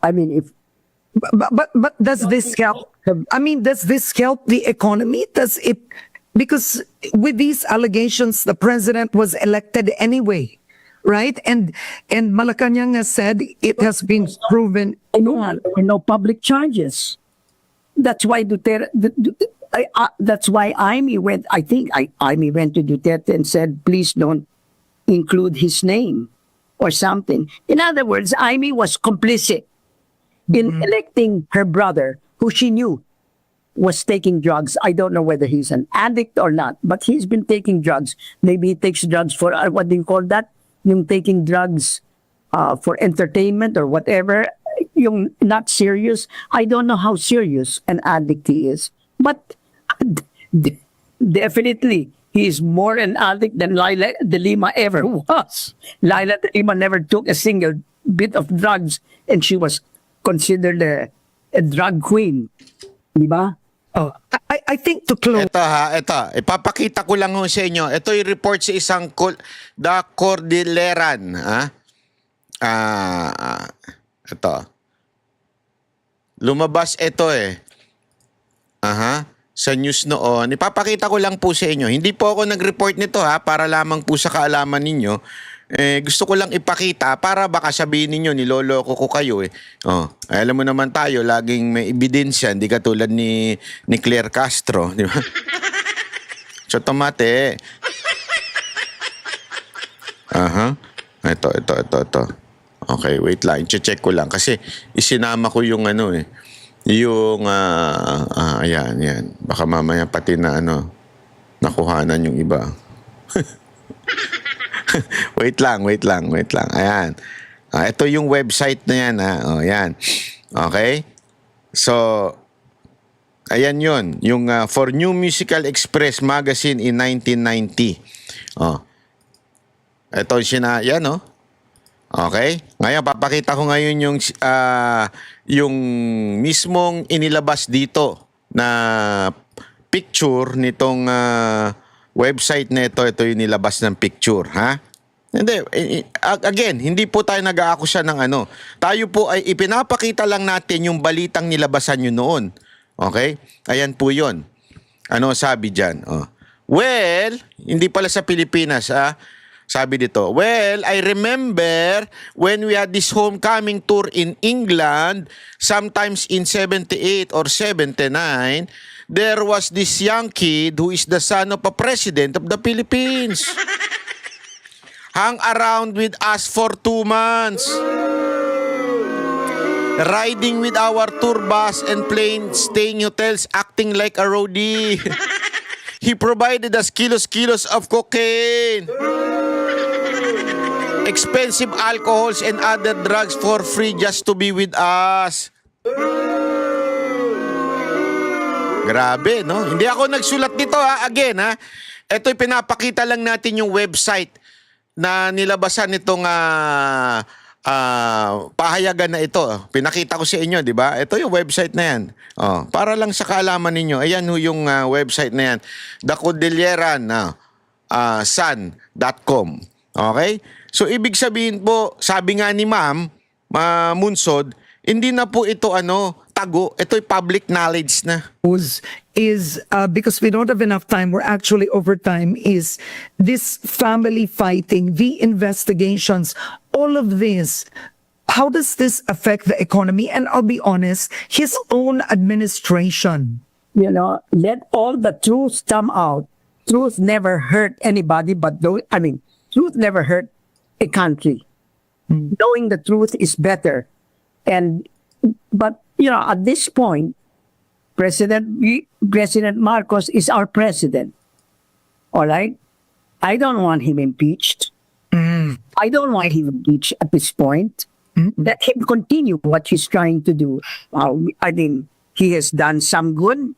I mean, if But does this help? I mean, does this help the economy? Does it? Because with these allegations, the president was elected anyway, right? And Malacanang has said it has been proven. I know public charges. That's why Duterte. That's why Amy went. I think Amy went to Duterte and said, "Please don't include his name or something." In other words, Amy was complicit in electing her brother, who she knew was taking drugs. I don't know whether he's an addict or not, but he's been taking drugs. Maybe he takes drugs for what do you call that? Yung taking drugs for entertainment or whatever. Yung not serious. I don't know how serious an addict he is, but definitely he is more an addict than Laila de Lima ever was. Laila de Lima never took a single bit of drugs, and she was considered a drug queen. Diba? Oh, I think to close. Ito. Ipapakita ko lang ho sa inyo. Ito yung report sa isang The Cordilleran. Ito. Lumabas ito eh. Sa news noon. Ipapakita ko lang po sa inyo. Hindi po ako nag-report nito para lamang po sa kaalaman ninyo. Gusto ko lang ipakita para baka sabihin ninyo niloloko ko kayo eh. Alam mo naman tayo, laging may ebidensya, hindi katulad ni Claire Castro, di ba? So tomate. Ito. Okay, wait lang. I-check ko lang kasi isinama ko yung yung ayan. Baka mamaya pati na nakuhanan yung iba. Wait lang. Ayan. Ito yung website na yan. Ayan. Okay? So, ayan yun. Yung For New Musical Express magazine in 1990. Ito yan, Okay? Ngayon, papakita ko ngayon yung mismong inilabas dito na picture nitong website na ito yung nilabas ng picture, ha? Hindi, again, hindi po tayo nag-aakusa ng Tayo po ay ipinapakita lang natin yung balitang nilabasan nyo noon. Okay? Ayan po yun. Ano sabi dyan? Well, hindi pala sa Pilipinas, Sabi dito, well, I remember when we had this homecoming tour in England, sometimes in 78 or 79, there was this young kid who is the son of a president of the Philippines. Hung around with us for 2 months. Riding with our tour bus and plane, staying hotels, acting like a roadie. He provided us kilos of cocaine. Expensive alcohols and other drugs for free just to be with us. Grabe, no? Hindi ako nagsulat dito, ha? Again, ha? Ito'y pinapakita lang natin yung website na nilabasan nitong pahayagan na ito. Pinakita ko sa inyo, di ba? Ito yung website na yan. Oh, para lang sa kaalaman ninyo. Ayan yung website na yan. thecordilleran.sun.com. Okay? So, ibig sabihin po, sabi nga ni Ma'am Munsod, hindi na po ito tago. Ito'y public knowledge na. Is because we don't have enough time, we're actually over time, is this family fighting, the investigations, all of this. How does this affect the economy? And I'll be honest, his own administration. You know, let all the truth come out. Truth never hurt anybody, but truth never hurt a country. Knowing the truth is better. But at this point, President Marcos is our president. All right? I don't want him impeached. I don't want him impeached at this point. Let him continue what he's trying to do. He has done some good.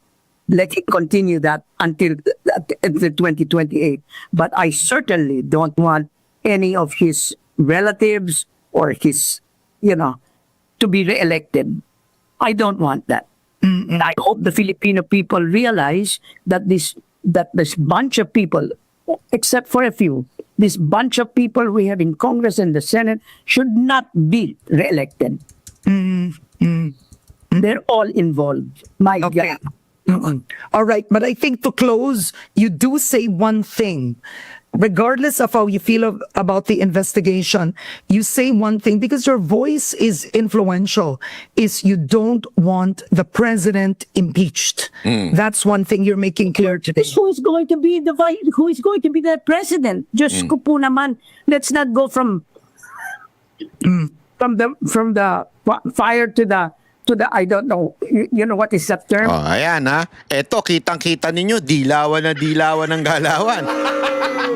Let him continue that until 2028. But I certainly don't want any of his relatives or his, to be reelected. I don't want that. And I hope the Filipino people realize that this bunch of people, except for a few, this bunch of people we have in Congress and the Senate should not be reelected. They're all involved. My God. All right, but I think to close, you do say one thing. Regardless of how you feel about the investigation, you say one thing because your voice is influential, is you don't want the president impeached. That's one thing you're making clear today. Who is going to be the president? Just ko po naman, let's not go from the fire to the I don't know. You know what is that term? Oh, ayan ha. Eto, kitang-kita ninyo, dilawan ng galawan.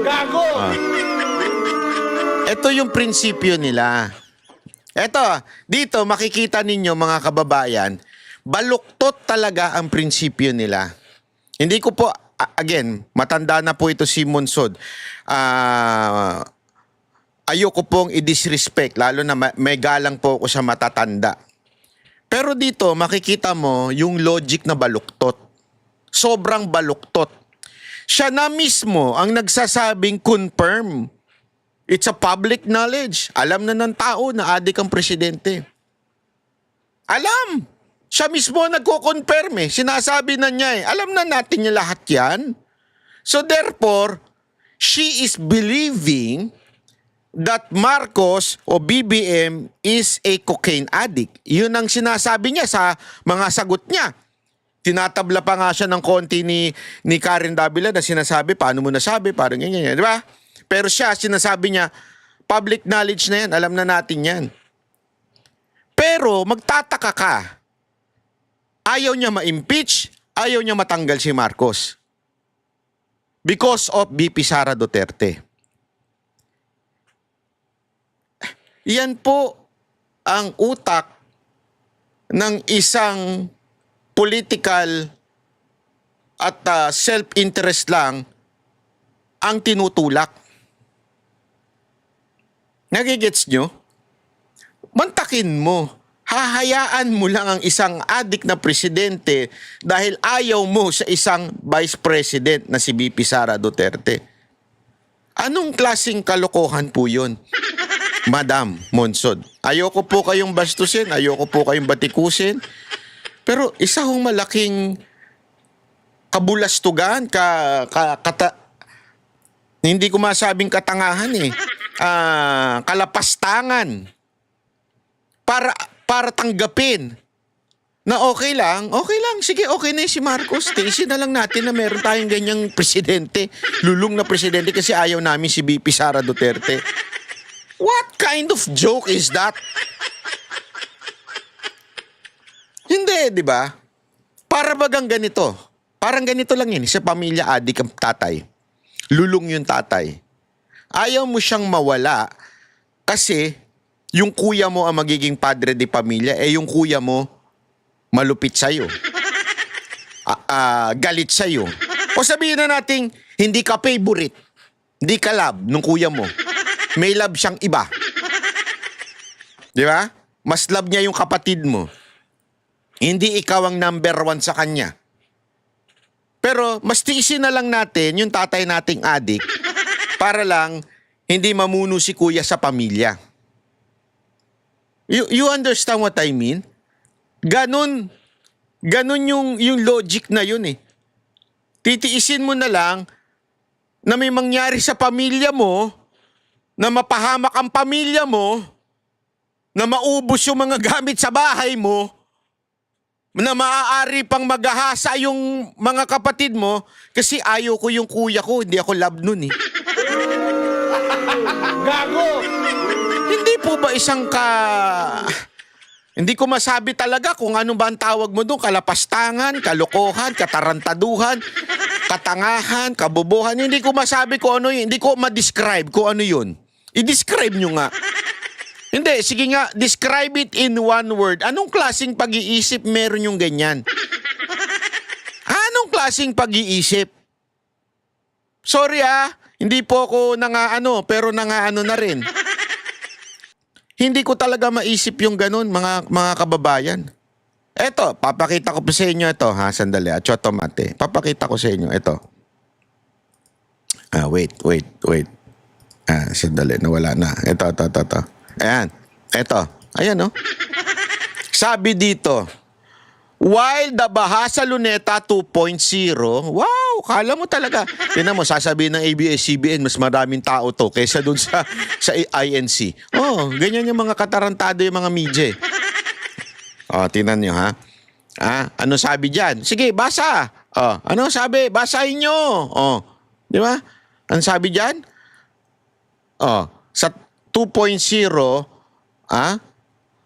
Gago! Ito yung prinsipyo nila. Ito, dito makikita ninyo mga kababayan, baluktot talaga ang prinsipyo nila. Hindi ko po, again, matanda na po ito si Munsod. Ayoko pong i-disrespect, lalo na may galang po ako sa matatanda. Pero dito, makikita mo yung logic na baluktot. Sobrang baluktot. Siya na mismo ang nagsasabing confirm. It's a public knowledge. Alam na ng tao na adik ang presidente. Alam. Siya mismo nagko-confirm eh. Sinasabi na niya eh. Alam na natin niya lahat yan. So therefore, she is believing that Marcos o BBM is a cocaine addict. Yun ang sinasabi niya sa mga sagot niya. Tinatabla pa nga siya ng konti ni Karen Davila na sinasabi, paano mo nasabi? Parang ganyan, di ba? Pero siya, sinasabi niya, public knowledge na yan, alam na natin yan. Pero magtataka ka, ayaw niya ma-impeach, ayaw niya matanggal si Marcos. Because of VP Sara Duterte. Yan po ang utak ng isang political at self-interest lang ang tinutulak. Nagigets nyo? Mantakin mo. Hahayaan mo lang ang isang adik na presidente dahil ayaw mo sa isang vice president na si VP Sara Duterte. Anong klaseng kalokohan po yun? Madam Munsod, ayoko po kayong bastusin, ayoko po kayong batikusin, pero isa hong malaking kabulastugan, Hindi ko masabing katangahan eh. Kalapastangan. Para tanggapin na okay lang, sige, okay na si Marcos. Tiisin na lang natin na meron tayong ganyang presidente, lulong na presidente kasi ayaw namin si VP Sara Duterte. What kind of joke is that? Hindi, di ba? Para bagang ganito. Parang ganito lang yun, sa pamilya adik ang tatay. Lulong yung tatay. Ayaw mo siyang mawala kasi yung kuya mo ang magiging padre de pamilya, yung kuya mo malupit sa'yo. Galit sa'yo. O sabihin na natin, hindi ka favorite. Hindi ka love nung kuya mo. May love siyang iba. Di ba? Mas love niya yung kapatid mo. Hindi ikaw ang number 1 sa kanya. Pero mas tiisin na lang natin yung tatay nating adik para lang hindi mamuno si kuya sa pamilya. You understand what I mean? Ganon yung logic na yun eh. Titiisin mo na lang na may mangyari sa pamilya mo, na mapahamak ang pamilya mo, na maubos yung mga gamit sa bahay mo, na maaari pang maghahasa yung mga kapatid mo kasi ayaw ko yung kuya ko, hindi ako love nun eh. Gago! Hindi po ba hindi ko masabi talaga kung ano ba ang tawag mo doon, kalapastangan, kalokohan, katarantaduhan, katangahan, kabobohan. Hindi ko masabi kung ano yun, hindi ko ma-describe kung ano yun. I-describe nyo nga. Hindi, sige nga, describe it in one word. Anong klaseng pag-iisip meron yung ganyan? Anong klaseng pag-iisip? Sorry hindi po ako pero nangaano na rin. Hindi ko talaga maisip yung ganun, mga kababayan. Eto, papakita ko pa sa inyo ito, sandali, chotomate. Papakita ko sa inyo, ito. Wait. Sandali, nawala na. Ito. Ayan. Eto. Ayan, no? Sabi dito, while the Baha sa Luneta 2.0, wow, kala mo talaga. Tingnan mo, sasabihin ng ABS-CBN, mas maraming tao to kaysa dun sa INC. Oh, ganyan yung mga katarantado yung mga media. Tingnan nyo, ano sabi dyan? Sige, basa. Ano sabi? Basahin nyo. Di ba? Ano sabi dyan? Sa 2.0,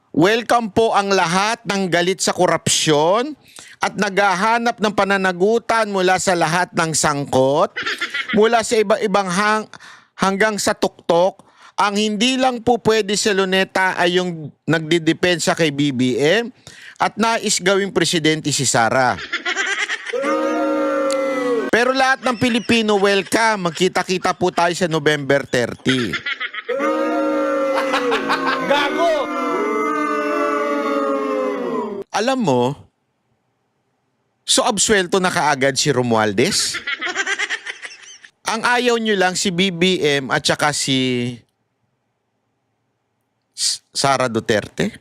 welcome po ang lahat ng galit sa korupsyon at naghahanap ng pananagutan mula sa lahat ng sangkot, mula sa iba-ibang hanggang sa tuktok. Ang hindi lang po pwede sa Luneta ay yung nagdidepensa kay BBM at nais gawing presidente si Sara. Pero lahat ng Pilipino welcome. Magkita-kita po tayo sa November 30. Gago! Alam mo, so absuelto na kaagad si Romualdez? Ang ayaw nyo lang si BBM at saka si Sara Duterte?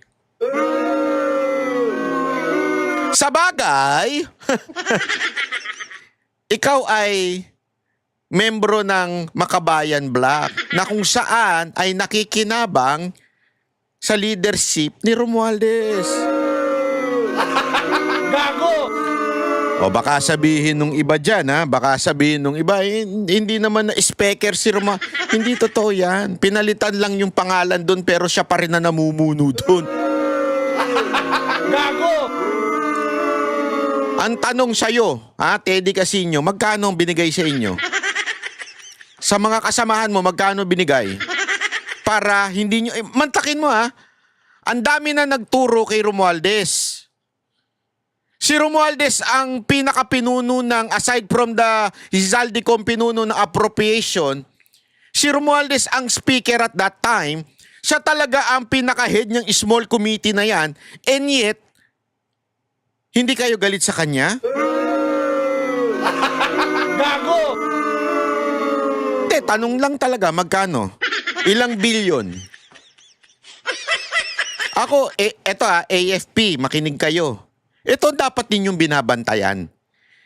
Sa bagay, ikaw ay membro ng Makabayan Black na kung saan ay nakikinabang sa leadership ni Romualdez. Gago! O baka sabihin nung iba dyan, baka sabihin nung iba, hindi naman na speaker si Roma. Hindi totoo yan. Pinalitan lang yung pangalan doon pero siya pa rin na namumuno doon. Gago! Ang tanong sa'yo, Teddy Casino, magkano ang binigay sa inyo? Sa mga kasamahan mo, magkano binigay? Para hindi nyo, mantakin mo ang dami na nagturo kay Romualdez. Si Romualdez ang pinakapinuno ng, aside from the Zaldicom pinuno ng appropriation, si Romualdez ang speaker at that time. Siya talaga ang pinaka-head ng small committee na yan, and yet, hindi kayo galit sa kanya? Gago! Tanong lang talaga, magkano? Ilang bilyon? Ako, eto AFP, makinig kayo. Ito dapat ninyong binabantayan.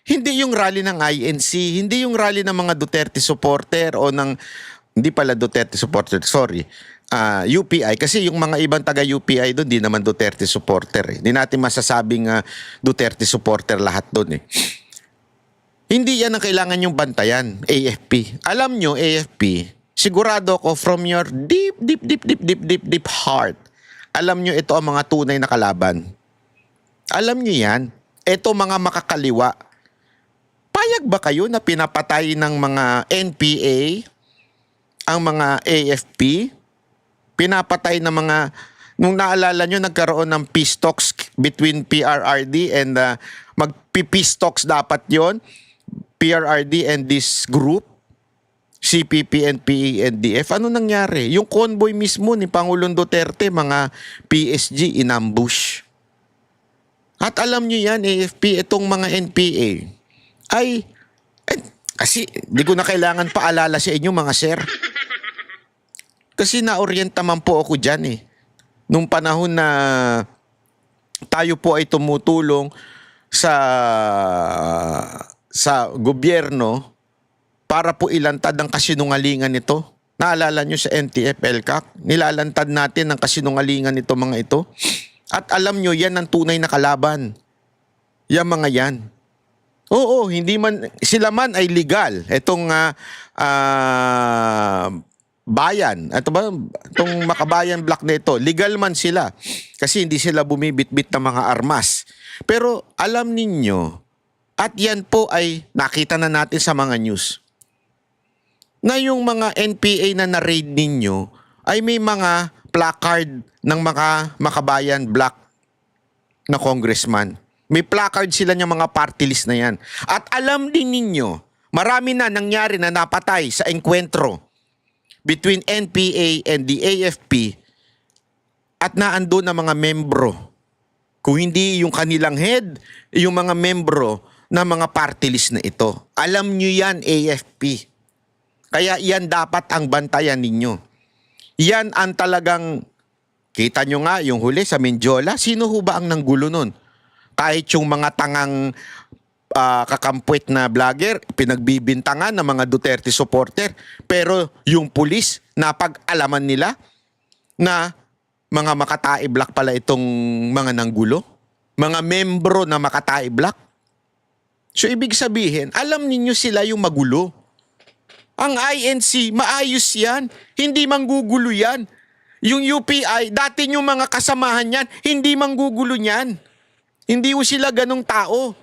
Hindi yung rally ng INC, hindi yung rally ng mga Duterte supporter o ng, hindi pala Duterte supporter, sorry, UPI. Kasi yung mga ibang taga UPI doon, di naman Duterte supporter. Hindi natin masasabing Duterte supporter lahat doon eh. Hindi yan ang kailangan yung bantayan, AFP. Alam nyo, AFP, sigurado ko from your deep heart, alam nyo ito ang mga tunay na kalaban. Alam nyo yan, ito mga makakaliwa. Payag ba kayo na pinapatay ng mga NPA ang mga AFP? Pinapatay ng mga, nung naalala nyo, nagkaroon ng peace talks between PRRD and mag-peace talks dapat yon, PRRD and this group, CPP and PENDF. Ano nangyari? Yung convoy mismo ni Pangulong Duterte, mga PSG, inambush. At alam nyo yan, AFP, itong mga NPA, kasi di ko na kailangan paalala sa inyo mga sir. Kasi naorienta man po ako dyan eh. Nung panahon na tayo po ay tumutulong sa gobyerno para po ilantad ang kasinungalingan nito. Naalala nyo sa NTF-ELCAC? Nilalantad natin ang kasinungalingan nito mga ito. At alam nyo, yan ang tunay na kalaban. Yan mga yan. Oo, hindi man, sila man ay legal. Itong bayan, ito ba, itong Makabayan Block na ito, legal man sila. Kasi hindi sila bumibit-bit ng mga armas. Pero alam ninyo, at yan po ay nakita na natin sa mga news, na yung mga NPA na na-raid ninyo ay may mga placard ng mga Makabayan Block na congressman. May placard sila ng mga party list na yan. At alam din ninyo, marami na nangyari na napatay sa enkwentro between NPA and the AFP at naandun ang mga membro. Kung hindi yung kanilang head, yung mga membro ng mga party list na ito. Alam nyo yan, AFP. Kaya yan dapat ang bantayan ninyo. Yan ang talagang, kita nyo nga yung huli sa Mindiola, sino ho ba ang nanggulo nun? Kahit yung mga tangang kakampwet na vlogger, pinagbibintangan ng mga Duterte supporter. Pero yung pulis, napag-alaman nila na mga Makatae Black pala itong mga nanggulo. Mga membro na Makatae Black. So ibig sabihin, alam ninyo sila yung magulo. Ang INC, maayos yan. Hindi manggugulo yan. Yung UPI, dati yung mga kasamahan yan, hindi manggugulo yan. Hindi ko sila ganong tao.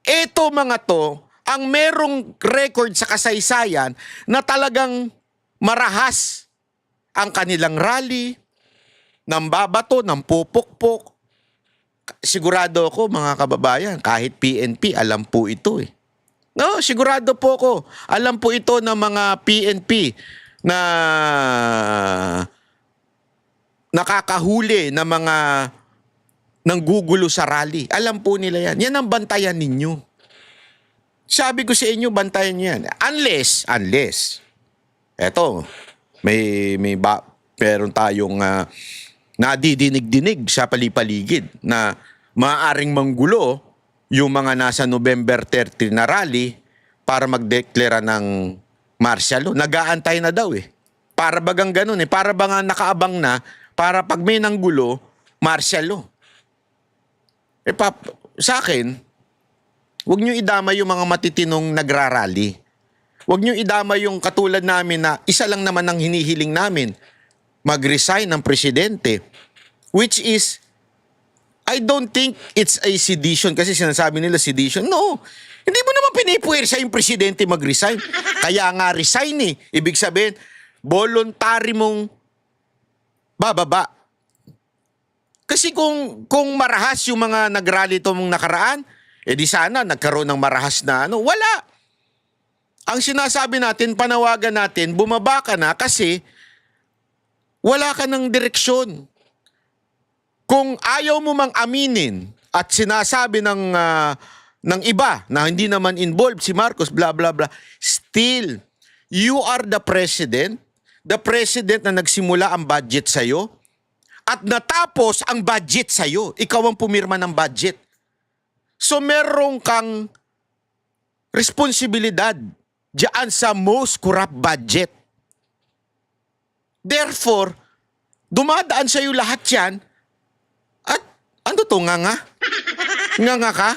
Eto mga to, ang merong record sa kasaysayan na talagang marahas ang kanilang rally, ng babato, ng pupukpok. Sigurado ako mga kababayan, kahit PNP, alam po ito eh. No, sigurado po ako. Alam po ito ng mga PNP na nakakahuli ng mga nanggugulo sa rally. Alam po nila yan. Yan ang bantayan ninyo. Sabi ko sa inyo, bantayan nyo yan. Unless, eto, meron tayong nadidinig-dinig sa palipaligid na maaaring manggulo yung mga nasa November 30 na rally para magdeklara ng martial law. Nag-aantay na daw eh. Para bagang ganun eh. Para bagang nakaabang na para pag may nanggulo, martial law. Sa akin, huwag nyo idama yung mga matitinong nagrarally. Huwag nyo idama yung katulad namin na isa lang naman ang hinihiling namin, mag-resign ng presidente. Which is, I don't think it's a sedition kasi sinasabi nila sedition. No, hindi mo naman pinipuwersa yung presidente mag-resign. Kaya nga resign eh. Ibig sabihin, voluntary mong bababa. Kasi kung marahas yung mga nagrally itong nakaraan, di sana nagkaroon ng marahas na ano. Wala. Ang sinasabi natin, panawagan natin, bumaba ka na kasi wala ka ng direksyon. Kung ayaw mo mang aminin at sinasabi ng iba na hindi naman involved si Marcos, blah, blah, blah, still, you are the president na nagsimula ang budget sa'yo, at natapos ang budget sa'yo. Ikaw ang pumirma ng budget. So meron kang responsibilidad diyan sa most corrupt budget. Therefore, dumadaan sa iyo lahat yan at ano to, nga? Nga ka?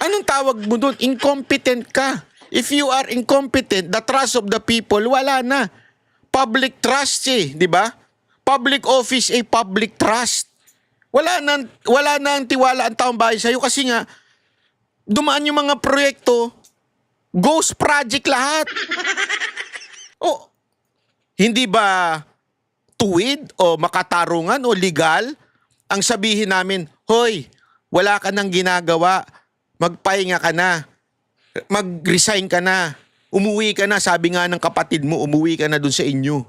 Anong tawag mo doon? Incompetent ka. If you are incompetent, the trust of the people, wala na. Public trust di ba? Public office public trust. Wala na ang tiwala ang taong bayan sa'yo kasi nga, dumaan yung mga proyekto, ghost project lahat. O, hindi ba tuwid o makatarungan o legal ang sabihin namin, hoy, wala ka nang ginagawa, magpahinga ka na, mag-resign ka na, umuwi ka na, sabi nga ng kapatid mo, umuwi ka na dun sa inyo.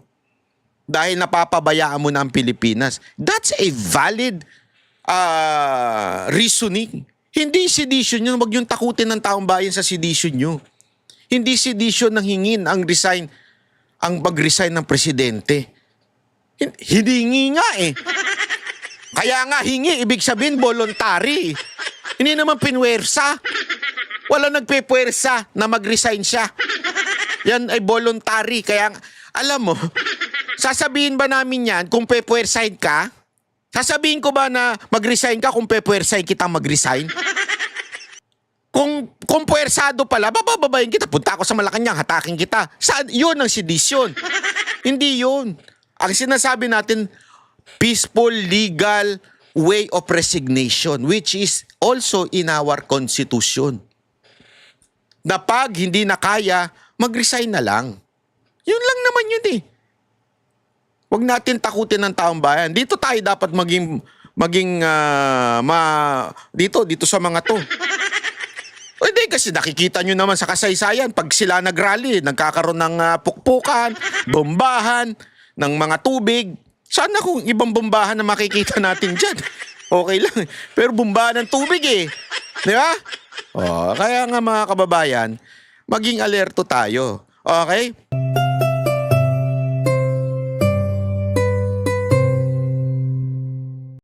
Dahil napapabayaan mo na ang Pilipinas. That's a valid reasoning. Hindi sedition yun. Huwag yung takutin ng taong bayan sa sedition nyo. Hindi sedition ng hingin ang mag-resign ng presidente. Hindi hingi nga Kaya nga hingi, ibig sabihin voluntary. Hindi naman pinwersa. Wala nagpepwersa na mag-resign siya. Yan ay voluntary. Kaya, alam mo, sasabihin ba namin yan kung pepwersahin ka? Sasabihin ko ba na mag-resign ka kung pepwersahin kita mag-resign? Kung puwersado pala, bababayin kita. Punta ako sa Malacanang, hatakin kita. Yun ang sedisyon. Hindi yun. Ang sinasabi natin, peaceful, legal way of resignation, which is also in our Constitution. Na pag hindi na kaya, mag-resign na lang. Yun lang naman yun Huwag natin takutin ng taong bayan. Dito tayo dapat maging dito sa mga to. Hindi kasi nakikita nyo naman sa kasaysayan, pag sila nagrally, nagkakaroon ng pukpukan, bombahan, ng mga tubig. Sana kung ibang bombahan na makikita natin dyan. Okay lang. Pero bombahan ng tubig Di ba? Kaya nga mga kababayan, maging alerto tayo. Okay?